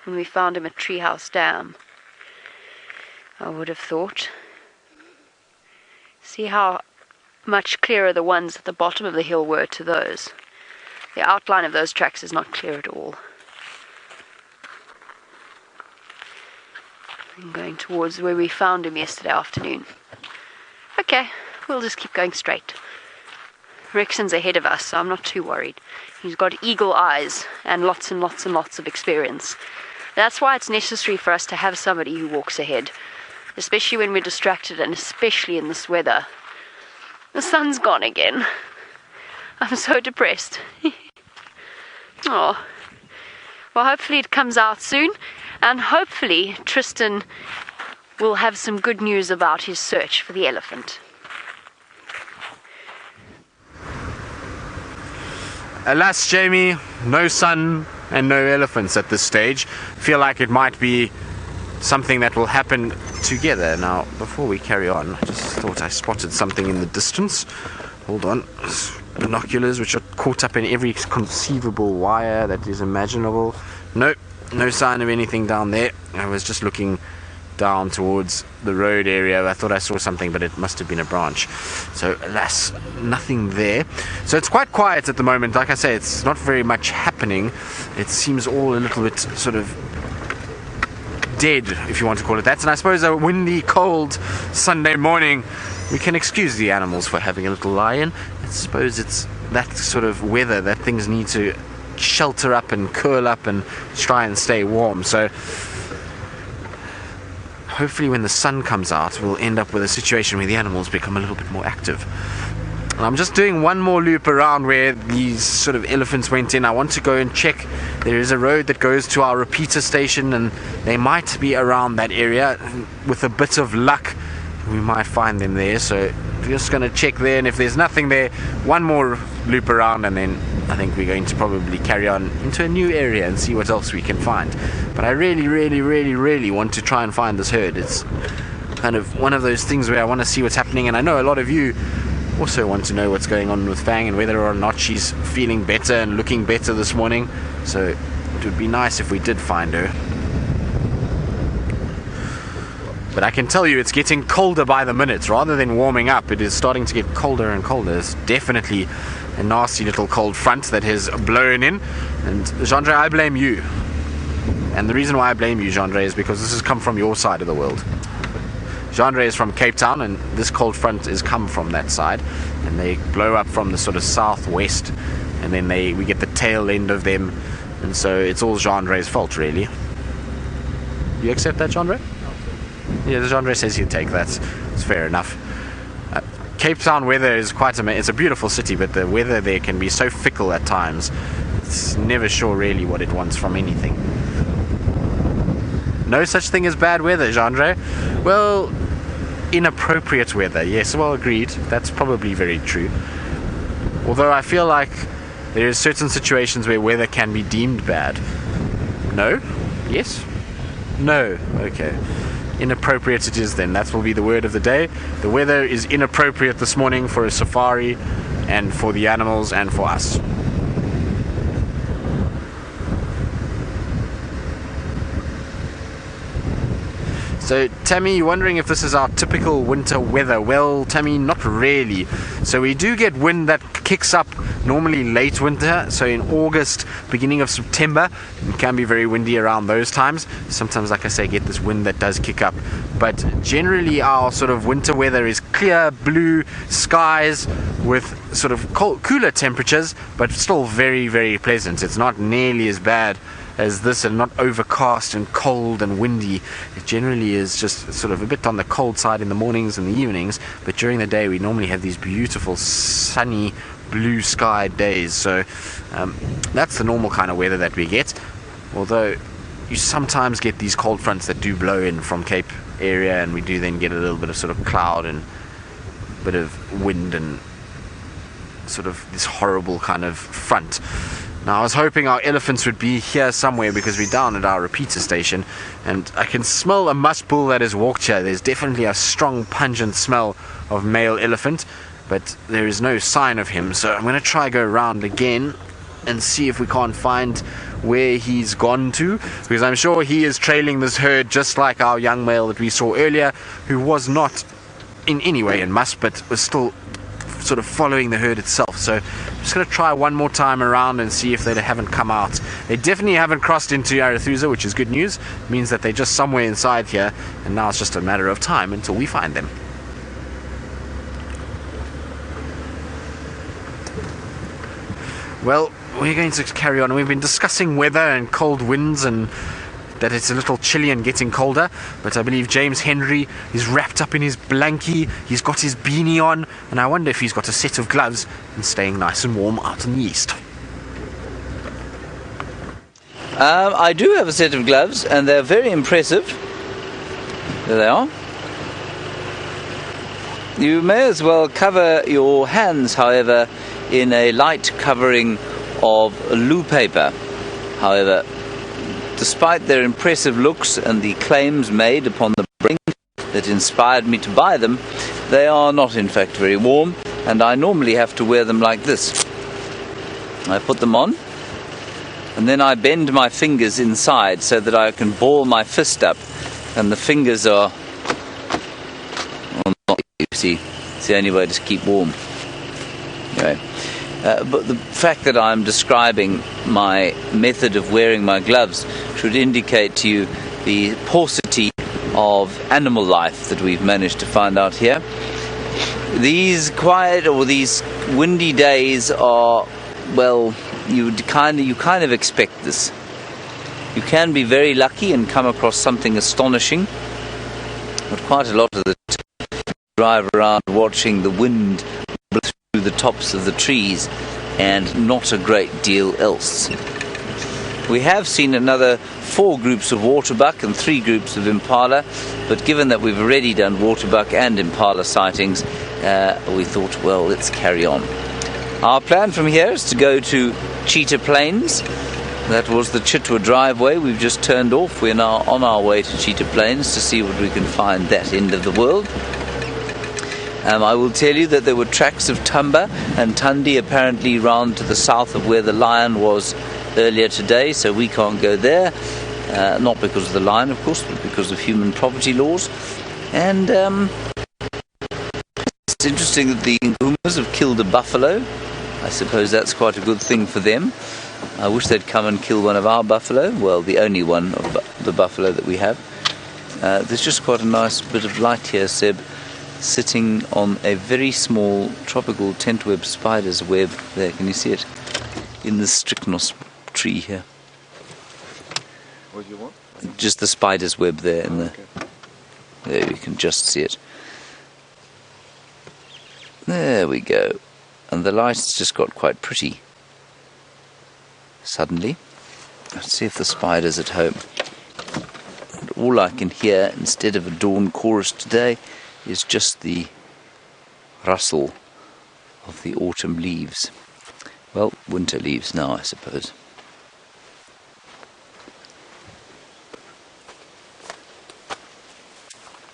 when we found him at Treehouse Dam, I would have thought. See how much clearer the ones at the bottom of the hill were to those. The outline of those tracks is not clear at all. I'm going towards where we found him yesterday afternoon. Okay, we'll just keep going straight. Rexon's ahead of us, so I'm not too worried. He's got eagle eyes and lots of experience. That's why it's necessary for us to have somebody who walks ahead, especially when we're distracted and especially in this weather. The sun's gone again. I'm so depressed. Oh. Well, hopefully it comes out soon, and hopefully Tristan will have some good news about his search for the elephant. Alas, Jamie, no sun and no elephants at this stage. Feel like it might be something that will happen together. Now, before we carry on, I just thought I spotted something in the distance. Hold on. Binoculars, which are caught up in every conceivable wire that is imaginable. Nope, no sign of anything down there. I was just looking down towards the road area. I thought I saw something, but it must have been a branch. So alas, nothing there. So it's quite quiet at the moment. Like I say, it's not very much happening. It seems all a little bit sort of dead, if you want to call it that. And I suppose a windy, cold Sunday morning, we can excuse the animals for having a little lie-in. I suppose it's that sort of weather that things need to shelter up and curl up and try and stay warm. So hopefully when the sun comes out, we'll end up with a situation where the animals become a little bit more active. And I'm just doing one more loop around where these sort of elephants went in. I want to go and check. There is a road that goes to our repeater station, and they might be around that area. With a bit of luck, we might find them there. So we're just going to check there, and if there's nothing there, one more loop around, and then I think we're going to probably carry on into a new area and see what else we can find. But I really want to try and find this herd. It's kind of one of those things where I want to see what's happening, and I know a lot of you also want to know what's going on with Fang and whether or not she's feeling better and looking better this morning. So it would be nice if we did find her. But I can tell you it's getting colder by the minute. Rather than warming up, it is starting to get colder and colder. It's definitely a nasty little cold front that has blown in. And Jandre, I blame you. And the reason why I blame you, Jandre, is because this has come from your side of the world. Jandre is from Cape Town, and this cold front has come from that side, and they blow up from the sort of southwest, and then we get the tail end of them, and so it's all Jandre's fault, really. You accept that, Jandre? Yeah, Jandre says he'd take that. It's fair enough. Cape Town weather is quite amazing. It's a beautiful city, but the weather there can be so fickle at times. It's never sure really what it wants from anything. No such thing as bad weather, Jandre. Well, inappropriate weather. Yes, well, agreed. That's probably very true. Although I feel like there are certain situations where weather can be deemed bad. No? Yes? No. Okay. Inappropriate it is then. That will be the word of the day. The weather is inappropriate this morning for a safari and for the animals and for us. So Tammy, you're wondering if this is our typical winter weather. Well, Tammy, not really. So we do get wind that kicks up normally late winter, so in August, beginning of September. It can be very windy around those times. Sometimes, like I say, get this wind that does kick up. But generally our sort of winter weather is clear blue skies with sort of cooler temperatures, but still very pleasant. It's not nearly as bad as this, and not overcast and cold and windy. It generally is just sort of a bit on the cold side in the mornings and the evenings, but during the day we normally have these beautiful sunny blue sky days. So that's the normal kind of weather that we get, although you sometimes get these cold fronts that do blow in from Cape area, and we do then get a little bit of sort of cloud and a bit of wind and sort of this horrible kind of front. Now I was hoping our elephants would be here somewhere, because we're down at our repeater station and I can smell a musk bull that has walked here. There's definitely a strong pungent smell of male elephant, but there is no sign of him. So I'm going to try go around again and see if we can't find where he's gone to, because I'm sure he is trailing this herd just like our young male that we saw earlier, who was not in any way in musk but was still sort of following the herd itself. So I'm just going to try one more time around and see if they haven't come out. They definitely haven't crossed into Arathusa, which is good news. It means that they're just somewhere inside here, and now it's just a matter of time until we find them. Well, we're going to carry on. We've been discussing weather and cold winds and that it's a little chilly and getting colder, but I believe James Henry is wrapped up in his blankie, he's got his beanie on, and I wonder if he's got a set of gloves and staying nice and warm out in the east. I do have a set of gloves, and they're very impressive. There they are. You may as well cover your hands, however, in a light covering of loo paper. However, despite their impressive looks and the claims made upon the brink that inspired me to buy them, they are not in fact very warm, and I normally have to wear them like this. I put them on, and then I bend my fingers inside so that I can ball my fist up and the fingers are, well, not, you see, it's the only way to keep warm. Anyway, but the fact that I'm describing my method of wearing my gloves should indicate to you the paucity of animal life that we've managed to find out here. These quiet or these windy days are, well, you kind of expect this. You can be very lucky and come across something astonishing, but quite a lot of the time you drive around watching the wind blow through the tops of the trees and not a great deal else. We have seen another 4 groups of waterbuck and 3 groups of impala, but given that we've already done waterbuck and impala sightings, we thought, well, let's carry on. Our plan from here is to go to Cheetah Plains. That was the Chitwa driveway we've just turned off. We're now on our way to Cheetah Plains to see what we can find that end of the world. I will tell you that there were tracks of Tumba and Tundi apparently round to the south of where the lion was earlier today, so we can't go there. Not because of the lion, of course, but because of human property laws. And it's interesting that the Ngumas have killed a buffalo. I suppose that's quite a good thing for them. I wish they'd come and kill one of our buffalo. Well, the only one of the buffalo that we have. There's just quite a nice bit of light here, Seb, sitting on a very small tropical tent web spider's web there. Can you see it? In the strychnos tree here. What do you want? Just the spider's web there in the... Okay. There, you can just see it. There we go. And the light's just got quite pretty. Suddenly. Let's see if the spider's at home. And all I can hear, instead of a dawn chorus today, is just the rustle of the autumn leaves. Well, winter leaves now, I suppose.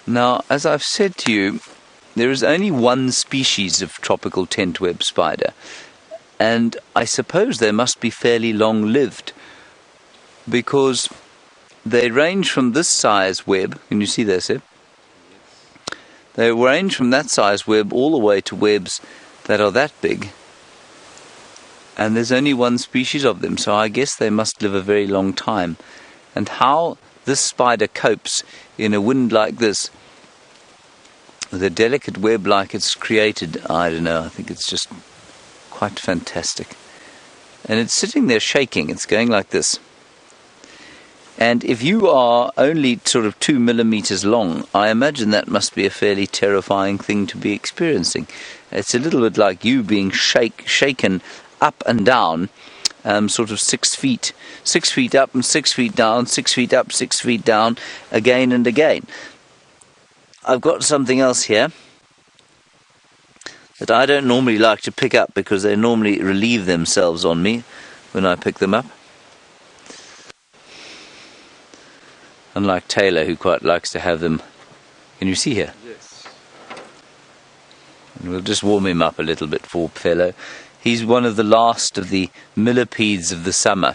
Now, as I've said to you, there is only one species of tropical tent web spider, and I suppose they must be fairly long-lived, because they range from this size web. Can you see there, Seb? They range from that size web all the way to webs that are that big, and there's only one species of them, so I guess they must live a very long time. And how this spider copes in a wind like this, with a delicate web like it's created, I don't know, I think it's just quite fantastic. And it's sitting there shaking, it's going like this. And if you are only sort of 2 millimeters long, I imagine that must be a fairly terrifying thing to be experiencing. It's a little bit like you being shaken up and down, sort of 6 feet. 6 feet up and 6 feet down, 6 feet up, 6 feet down, again and again. I've got something else here that I don't normally like to pick up because they normally relieve themselves on me when I pick them up. Unlike Taylor, who quite likes to have them. Can you see here? Yes. And we'll just warm him up a little bit, poor fellow. He's one of the last of the millipedes of the summer.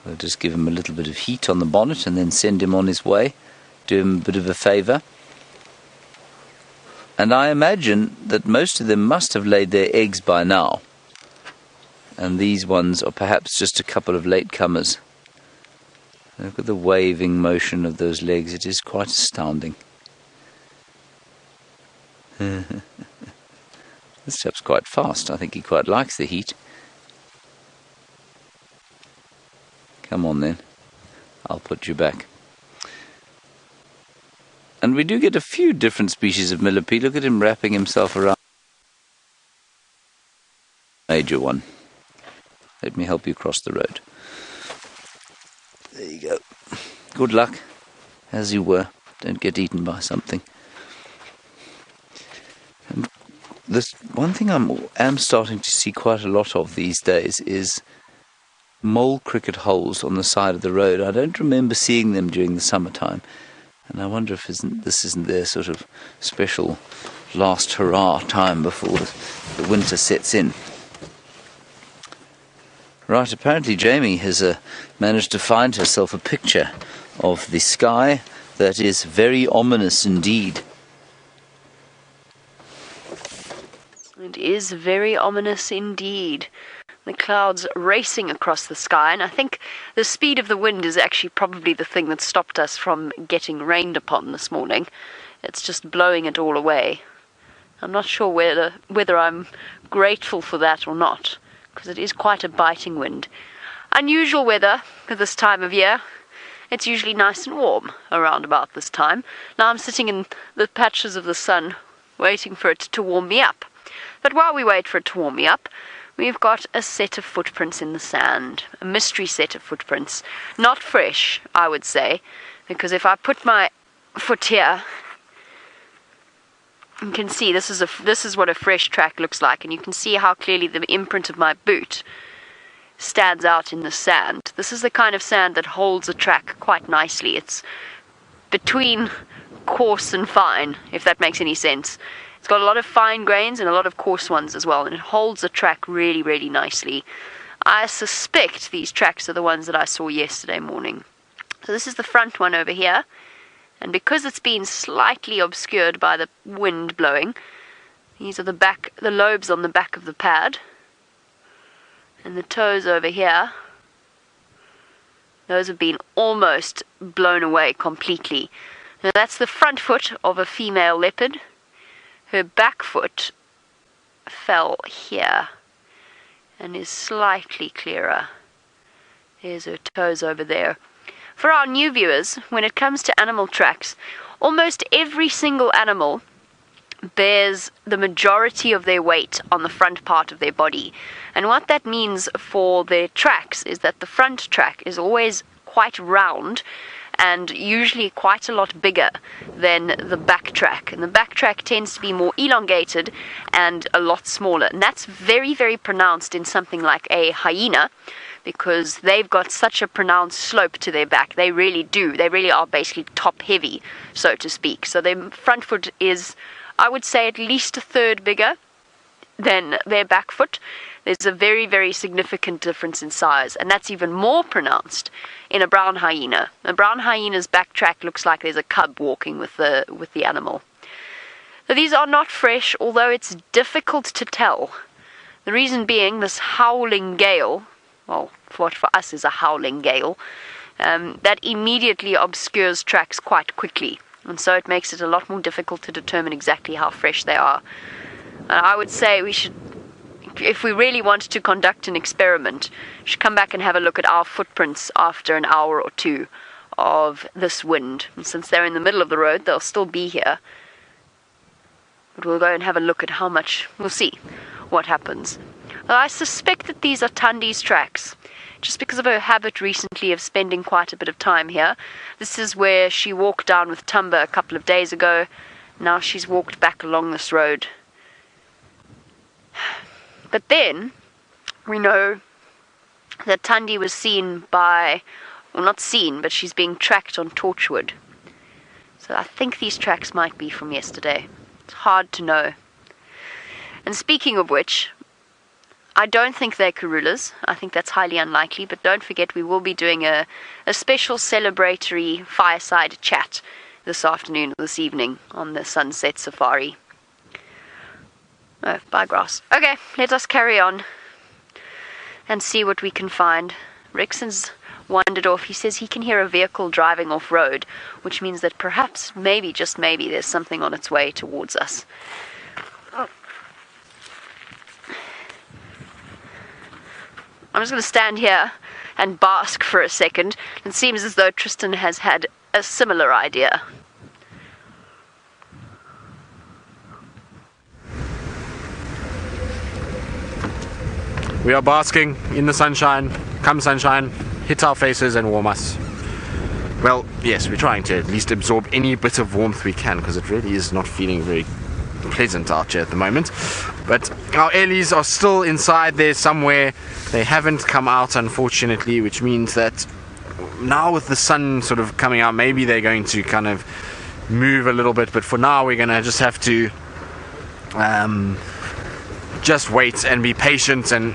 We'll just give him a little bit of heat on the bonnet and then send him on his way. Do him a bit of a favour. And I imagine that most of them must have laid their eggs by now. And these ones are perhaps just a couple of latecomers. Look at the waving motion of those legs. It is quite astounding. This chap's quite fast. I think he quite likes the heat. Come on then. I'll put you back. And we do get a few different species of millipede. Look at him wrapping himself around. Major one. Let me help you cross the road. There you go. Good luck, as you were. Don't get eaten by something. And this one thing I'm starting to see quite a lot of these days is mole cricket holes on the side of the road. I don't remember seeing them during the summertime, and I wonder if this isn't their sort of special last hurrah time before the winter sets in. Right, apparently Jamie has managed to find herself a picture of the sky that is very ominous indeed. It is very ominous indeed. The clouds racing across the sky, and I think the speed of the wind is actually probably the thing that stopped us from getting rained upon this morning. It's just blowing it all away. I'm not sure whether I'm grateful for that or not, because it is quite a biting wind. Unusual weather for this time of year. It's usually nice and warm around about this time. Now I'm sitting in the patches of the sun waiting for it to warm me up. But while we wait for it to warm me up, we've got a set of footprints in the sand, a mystery set of footprints. Not fresh, I would say, because if I put my foot here, you can see this is what a fresh track looks like, and you can see how clearly the imprint of my boot stands out in the sand. This is the kind of sand that holds a track quite nicely. It's between coarse and fine, if that makes any sense. It's got a lot of fine grains and a lot of coarse ones as well, and it holds a track really, really nicely. I suspect these tracks are the ones that I saw yesterday morning. So this is the front one over here, and because it's been slightly obscured by the wind blowing, these are the lobes on the back of the pad, and the toes over here, those have been almost blown away completely. Now that's the front foot of a female leopard. Her back foot fell here and is slightly clearer. There's her toes over there. For our new viewers, when it comes to animal tracks, almost every single animal bears the majority of their weight on the front part of their body. And what that means for their tracks is that the front track is always quite round and usually quite a lot bigger than the back track. And the back track tends to be more elongated and a lot smaller. And that's very, very pronounced in something like a hyena, because they've got such a pronounced slope to their back. They really do. They really are basically top heavy, so to speak. So their front foot is, I would say, at least a third bigger than their back foot. There's a very, very significant difference in size, and that's even more pronounced in a brown hyena. A brown hyena's back track looks like there's a cub walking with the animal. So these are not fresh, although it's difficult to tell. The reason being this howling gale, well, what for us is a howling gale, that immediately obscures tracks quite quickly, and so it makes it a lot more difficult to determine exactly how fresh they are. And I would say we should, if we really wanted to conduct an experiment, we should come back and have a look at our footprints after an hour or two of this wind. And since they're in the middle of the road, they'll still be here. But we'll go and have a look at how much, we'll see what happens. I suspect that these are Tandi's tracks, just because of her habit recently of spending quite a bit of time here. This is where she walked down with Tumba a couple of days ago. Now she's walked back along this road. But then, we know that Tandi was seen by, well, not seen, but she's being tracked on Torchwood. So I think these tracks might be from yesterday. It's hard to know. And speaking of which, I don't think they're Karulas. I think that's highly unlikely, but don't forget we will be doing a special celebratory fireside chat this afternoon or this evening on the Sunset Safari. Oh, bye grass. Okay, let us carry on and see what we can find. Rexon's wandered off. He says he can hear a vehicle driving off-road, which means that perhaps, maybe, just maybe, there's something on its way towards us. I'm just going to stand here and bask for a second. It seems as though Tristan has had a similar idea. We are basking in the sunshine. Come sunshine, hit our faces and warm us. Well, yes, we're trying to at least absorb any bit of warmth we can, because it really is not feeling very pleasant out here at the moment. But our ellies are still inside there somewhere. They haven't come out, unfortunately, which means that now with the sun sort of coming out, maybe they're going to kind of move a little bit. But for now, we're going to just have to just wait and be patient and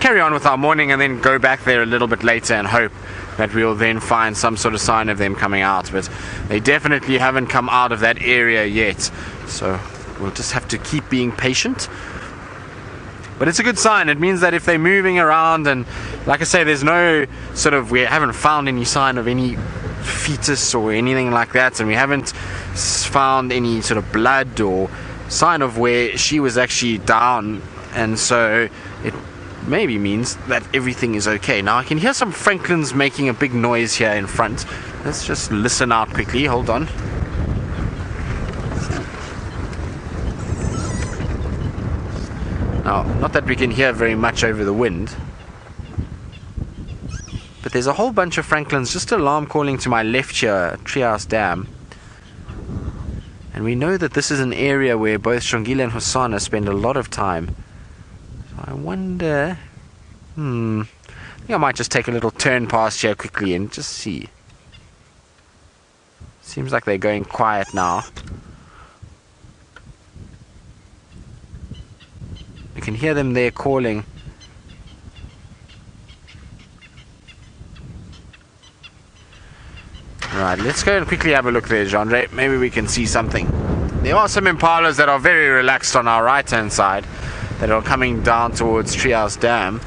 carry on with our morning and then go back there a little bit later and hope that we'll then find some sort of sign of them coming out. But they definitely haven't come out of that area yet, so we'll just have to keep being patient. But it's a good sign. It means that if they're moving around, and like I say, there's no sort of, we haven't found any sign of any fetus or anything like that, and we haven't found any sort of blood or sign of where she was actually down, and so it maybe means that everything is okay. Now I can hear some francolins making a big noise here in front. Let's just listen out quickly. Hold on. Now, not that we can hear very much over the wind, but there's a whole bunch of francolins just alarm calling to my left here at Treehouse Dam. And we know that this is an area where both Shongile and Hosana spend a lot of time. So I wonder... I think I might just take a little turn past here quickly and just see. Seems like they're going quiet now. You can hear them there calling. Right, let's go and quickly have a look there, Jandre. Maybe we can see something. There are some impalas that are very relaxed on our right hand side that are coming down towards Treehouse Dam.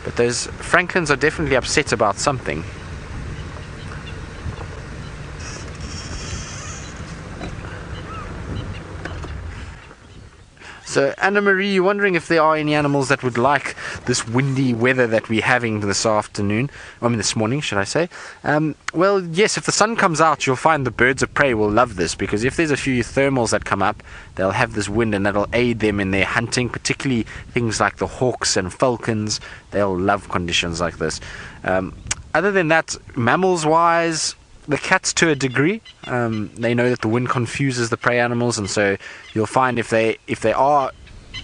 But those francolins are definitely upset about something. So, Anna-Marie, you're wondering if there are any animals that would like this windy weather that we're having this afternoon, this morning, should I say. Well, yes, if the sun comes out, you'll find the birds of prey will love this, because if there's a few thermals that come up, they'll have this wind and that'll aid them in their hunting, particularly things like the hawks and falcons. They'll love conditions like this. Other than that, mammals-wise, the cats to a degree, they know that the wind confuses the prey animals, and so you'll find if they are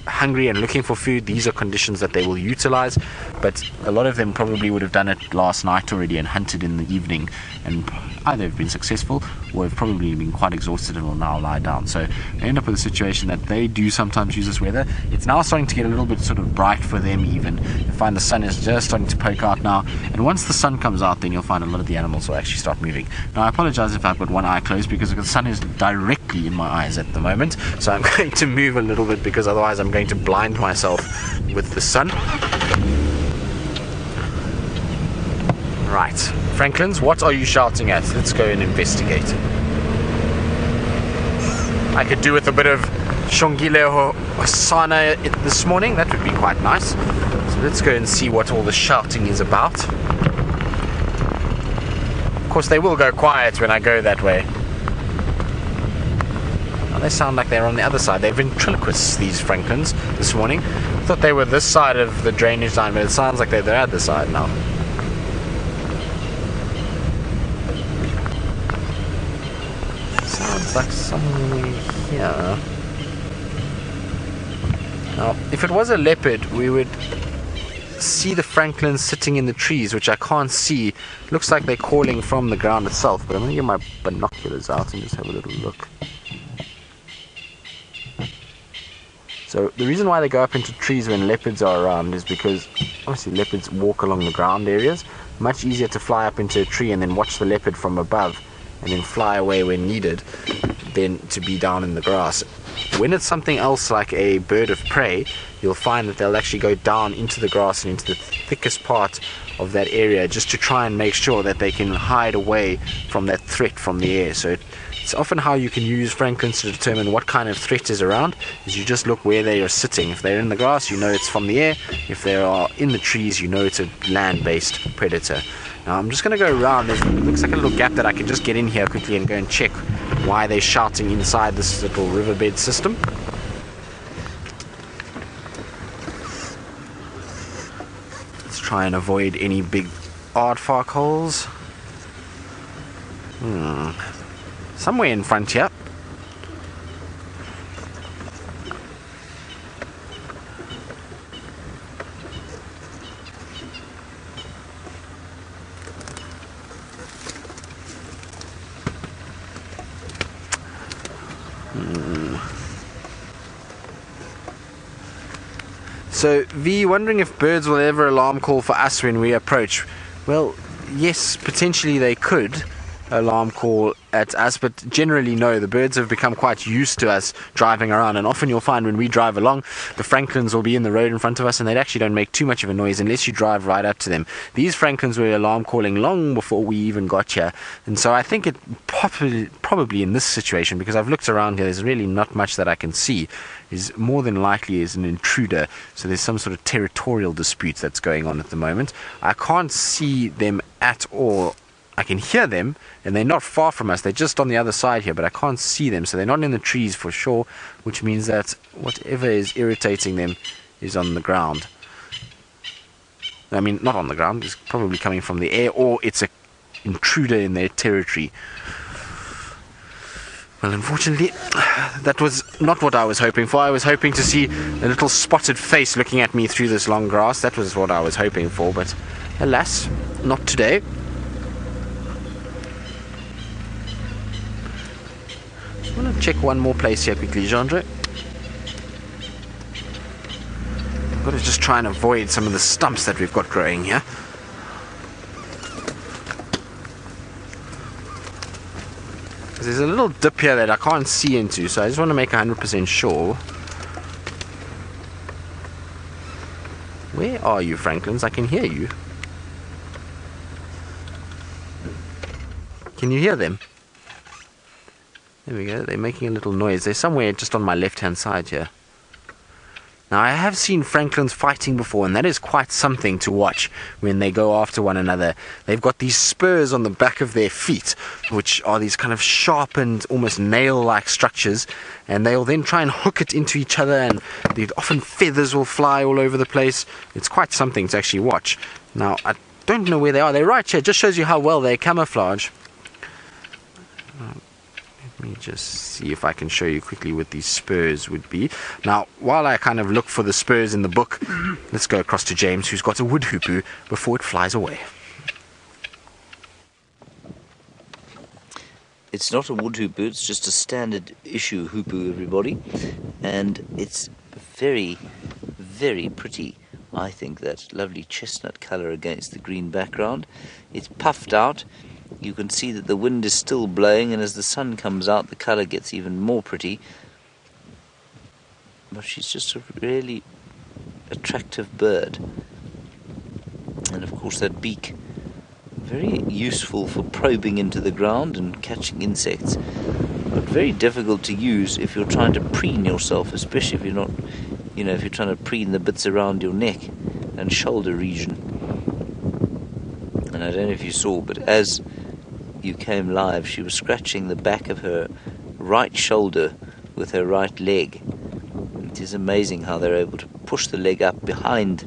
hungry and looking for food, these are conditions that they will utilize. But a lot of them probably would have done it last night already and hunted in the evening, and either have been successful or have probably been quite exhausted and will now lie down. So they end up with a situation that they do sometimes use this weather. It's now starting to get a little bit sort of bright for them even. You find the sun is just starting to poke out now, and once the sun comes out, then you'll find a lot of the animals will actually start moving. Now I apologize if I've got one eye closed, because the sun is directly in my eyes at the moment, so I'm going to move a little bit, because otherwise I'm going to blind myself with the sun. Right, francolins, what are you shouting at? Let's go and investigate. I could do with a bit of Shongile Hosana this morning. That would be quite nice. So let's go and see what all the shouting is about. Of course, they will go quiet when I go that way. Oh, they sound like they're on the other side. They're ventriloquists, these francolins, this morning. I thought they were this side of the drainage line, but it sounds like they're the other side now. Sounds like somewhere here. Now, if it was a leopard, we would see the francolins sitting in the trees, which I can't see. Looks like they're calling from the ground itself, but I'm going to get my binoculars out and just have a little look. So the reason why they go up into trees when leopards are around is because obviously leopards walk along the ground areas. Much easier to fly up into a tree and then watch the leopard from above and then fly away when needed than to be down in the grass. When it's something else like a bird of prey, you'll find that they'll actually go down into the grass and into the thickest part of that area just to try and make sure that they can hide away from that threat from the air. So it's often how you can use francolins to determine what kind of threat is around, is you just look where they are sitting. If they're in the grass, you know it's from the air. If they are in the trees, you know it's a land-based predator. Now I'm just going to go around. It looks like a little gap that I can just get in here quickly and go and check why they're shouting inside this little riverbed system. Let's try and avoid any big aardvark holes. Somewhere in front here. So, V, wondering if birds will ever alarm call for us when we approach. Well, yes, potentially they could alarm call at us, but generally no. The birds have become quite used to us driving around, and often you'll find when we drive along, the francolins will be in the road in front of us, and they actually don't make too much of a noise unless you drive right up to them. These francolins were alarm calling long before we even got here, and so I think it probably in this situation, because I've looked around here, there's really not much that I can see, is more than likely is an intruder. So there's some sort of territorial dispute that's going on at the moment. I can't see them at all. I can hear them, and they're not far from us. They're just on the other side here, but I can't see them. So they're not in the trees for sure, which means that whatever is irritating them is on the ground. I mean, not on the ground. It's probably coming from the air, or it's an intruder in their territory. Well, unfortunately, that was not what I was hoping for. I was hoping to see a little spotted face looking at me through this long grass. That was what I was hoping for, but alas, not today. I'm going to check one more place here quickly, Jeandre. I've got to just try and avoid some of the stumps that we've got growing here. There's a little dip here that I can't see into, so I just want to make 100% sure. Where are you, francolins? I can hear you. Can you hear them? There we go, they're making a little noise. They're somewhere just on my left-hand side here. Now, I have seen francolins fighting before, and that is quite something to watch when they go after one another. They've got these spurs on the back of their feet, which are these kind of sharpened, almost nail-like structures, and they'll then try and hook it into each other, and often feathers will fly all over the place. It's quite something to actually watch. Now, I don't know where they are. They're right here. It just shows you how well they camouflage. Let me just see if I can show you quickly what these spurs would be. Now, while I kind of look for the spurs in the book, let's go across to James, who's got a wood hoopoo, before it flies away. It's not a wood hoopoo, it's just a standard issue hoopoo, everybody. And it's very, very pretty. I think that lovely chestnut colour against the green background. It's puffed out. You can see that the wind is still blowing, and as the sun comes out, the colour gets even more pretty. But she's just a really attractive bird. And of course that beak, very useful for probing into the ground and catching insects, but very difficult to use if you're trying to preen yourself, especially if you're not, if you're trying to preen the bits around your neck and shoulder region. And I don't know if you saw, but as you came live, she was scratching the back of her right shoulder with her right leg. It is amazing how they're able to push the leg up behind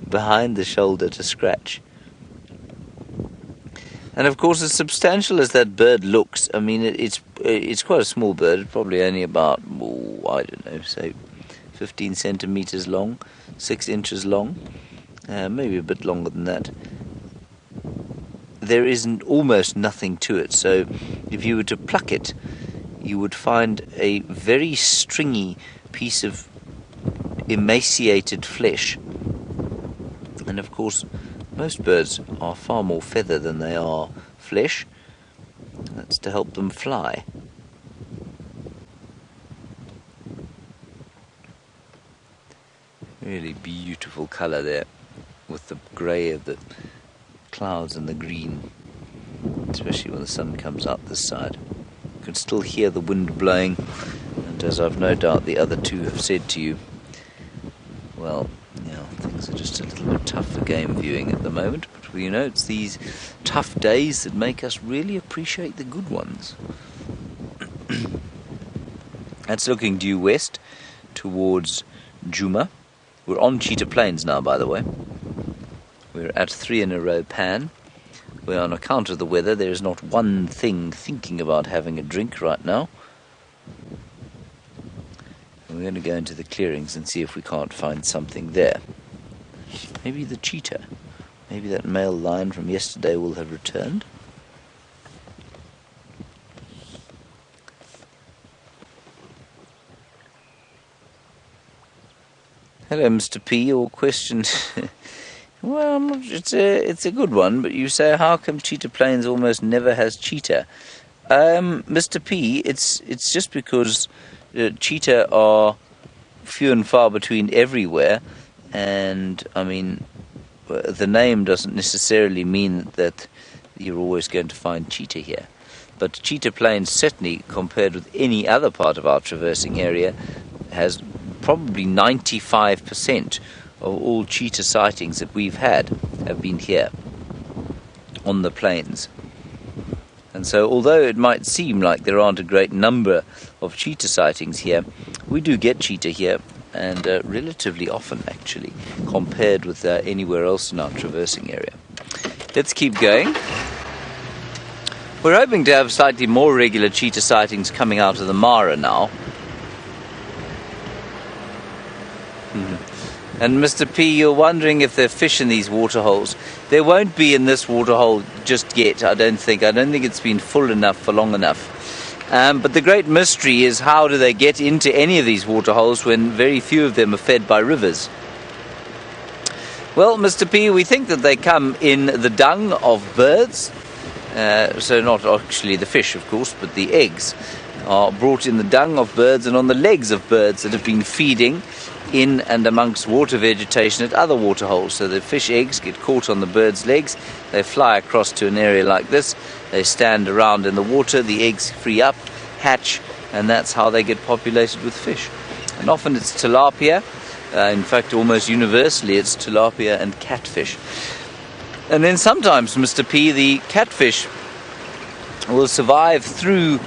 behind the shoulder to scratch. And of course, as substantial as that bird looks, I mean, it's quite a small bird, probably only about, I don't know, say 15 centimeters long, 6 inches long, maybe a bit longer than that. There isn't almost nothing to it, so if you were to pluck it, you would find a very stringy piece of emaciated flesh. And of course, most birds are far more feather than they are flesh. That's to help them fly. Really beautiful colour there, with the grey of the clouds and the green, especially when the sun comes out this side. You can still hear the wind blowing, and as I've no doubt the other two have said to you, well, things are just a little bit tough for game viewing at the moment, but it's these tough days that make us really appreciate the good ones. That's looking due west towards Djuma. We're on Cheetah Plains now, by the way. We're at 3 in a row pan, where on account of the weather there is not one thing thinking about having a drink right now. And we're going to go into the clearings and see if we can't find something there. Maybe the cheetah. Maybe that male lion from yesterday will have returned. Hello, Mr. P. Your question, well, it's a good one, but you say, how come Cheetah Plains almost never has cheetah? Mr. P, it's just because cheetah are few and far between everywhere, and I mean, the name doesn't necessarily mean that you're always going to find cheetah here. But Cheetah Plains, certainly compared with any other part of our traversing area, has probably 95% of all cheetah sightings that we've had have been here on the plains. And so although it might seem like there aren't a great number of cheetah sightings here, we do get cheetah here, and relatively often actually, compared with anywhere else in our traversing area. Let's keep going. We're hoping to have slightly more regular cheetah sightings coming out of the Mara now. And Mr. P, you're wondering if there are fish in these waterholes. There won't be in this waterhole just yet, I don't think. I don't think it's been full enough for long enough. But the great mystery is, how do they get into any of these waterholes when very few of them are fed by rivers? Well, Mr. P, we think that they come in the dung of birds. So not actually the fish, of course, but the eggs are brought in the dung of birds and on the legs of birds that have been feeding in and amongst water vegetation at other waterholes. So the fish eggs get caught on the bird's legs, they fly across to an area like this, they stand around in the water, the eggs free up, hatch, and that's how they get populated with fish. And often it's tilapia, in fact almost universally it's tilapia and catfish. And then sometimes, Mr. P, the catfish will survive through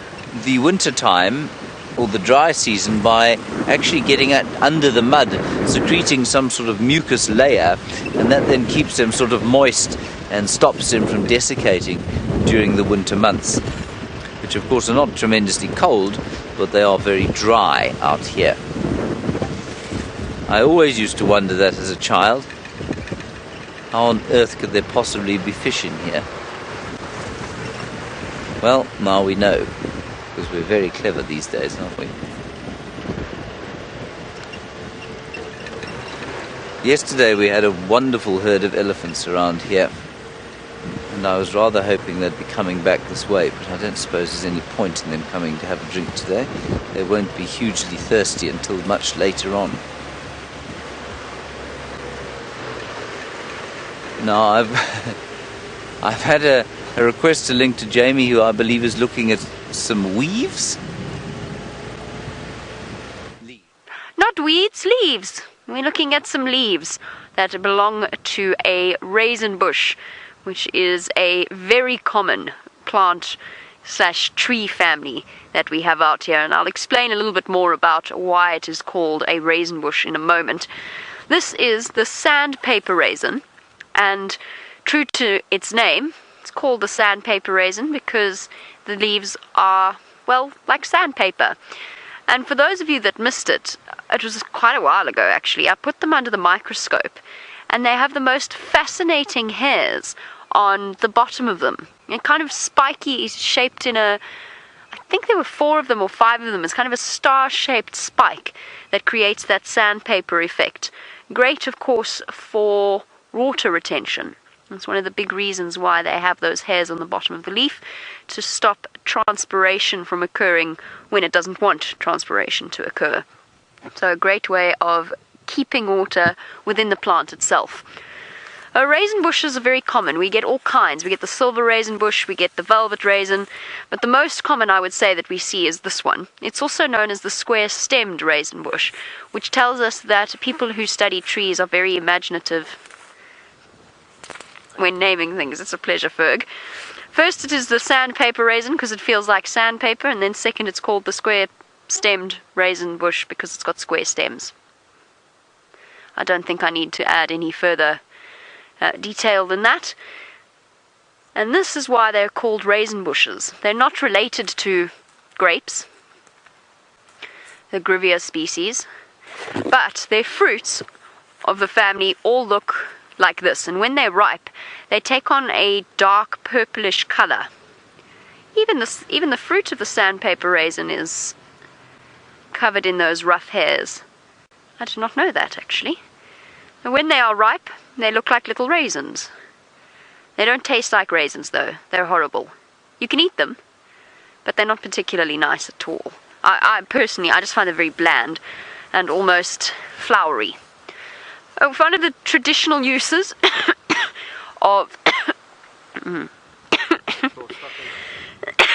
the winter time or the dry season by actually getting under the mud, secreting some sort of mucus layer, and that then keeps them sort of moist and stops them from desiccating during the winter months, which of course are not tremendously cold, but they are very dry out here. I always used to wonder that as a child. How on earth could there possibly be fish in here? Well, now we know, because we're very clever these days, aren't we? Yesterday we had a wonderful herd of elephants around here, and I was rather hoping they'd be coming back this way, but I don't suppose there's any point in them coming to have a drink today. They won't be hugely thirsty until much later on. Now, I've had a request to link to Jamie, who I believe is looking at some weaves. Not weeds, leaves. We're looking at some leaves that belong to a raisin bush, which is a very common plant/tree family that we have out here, and I'll explain a little bit more about why it is called a raisin bush in a moment. This is the sandpaper raisin, and true to its name, it's called the sandpaper raisin because the leaves are, well, like sandpaper. And for those of you that missed it, it was quite a while ago actually, I put them under the microscope, and they have the most fascinating hairs on the bottom of them. And kind of spiky, shaped in a, I think there were 4 of them or 5 of them. It's kind of a star-shaped spike that creates that sandpaper effect. Great, of course, for water retention. That's one of the big reasons why they have those hairs on the bottom of the leaf, to stop transpiration from occurring when it doesn't want transpiration to occur. So a great way of keeping water within the plant itself. Raisin bushes are very common. We get all kinds. We get the silver raisin bush, we get the velvet raisin, but the most common I would say that we see is this one. It's also known as the square-stemmed raisin bush, which tells us that people who study trees are very imaginative when naming things. It's a pleasure, Ferg. First, it is the sandpaper raisin because it feels like sandpaper, and then second, it's called the square-stemmed raisin bush because it's got square stems. I don't think I need to add any further detail than that. And this is why they're called raisin bushes. They're not related to grapes, the Grivia species, but their fruits of the family all look like this, and when they're ripe they take on a dark purplish color. Even the fruit of the sandpaper raisin is covered in those rough hairs. I did not know that, actually. And when they are ripe, they look like little raisins. They don't taste like raisins, though. They're horrible. You can eat them, but they're not particularly nice at all. I personally, I just find them very bland and almost flowery. One of the traditional uses of...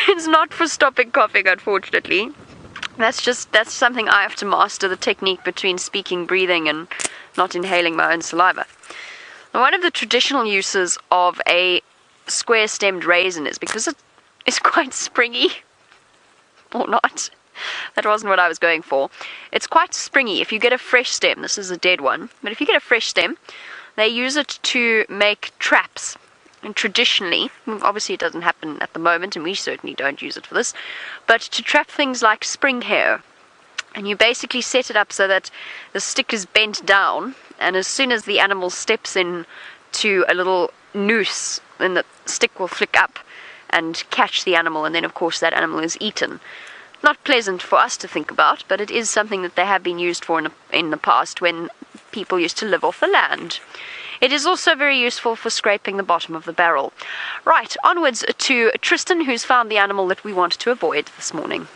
It's not for stopping coughing, unfortunately. That's something I have to master, the technique between speaking, breathing, and not inhaling my own saliva. One of the traditional uses of a square-stemmed raisin is because it is quite springy. Or not. That wasn't what I was going for. It's quite springy. If you get a fresh stem, this is a dead one, but if you get a fresh stem, they use it to make traps. And traditionally, obviously it doesn't happen at the moment, and we certainly don't use it for this, but to trap things like spring hair. And you basically set it up so that the stick is bent down, and as soon as the animal steps in to a little noose, then the stick will flick up and catch the animal, and then of course that animal is eaten. Not pleasant for us to think about, but it is something that they have been used for in the past when people used to live off the land. It is also very useful for scraping the bottom of the barrel. Right, onwards to Tristan, who's found the animal that we want to avoid this morning.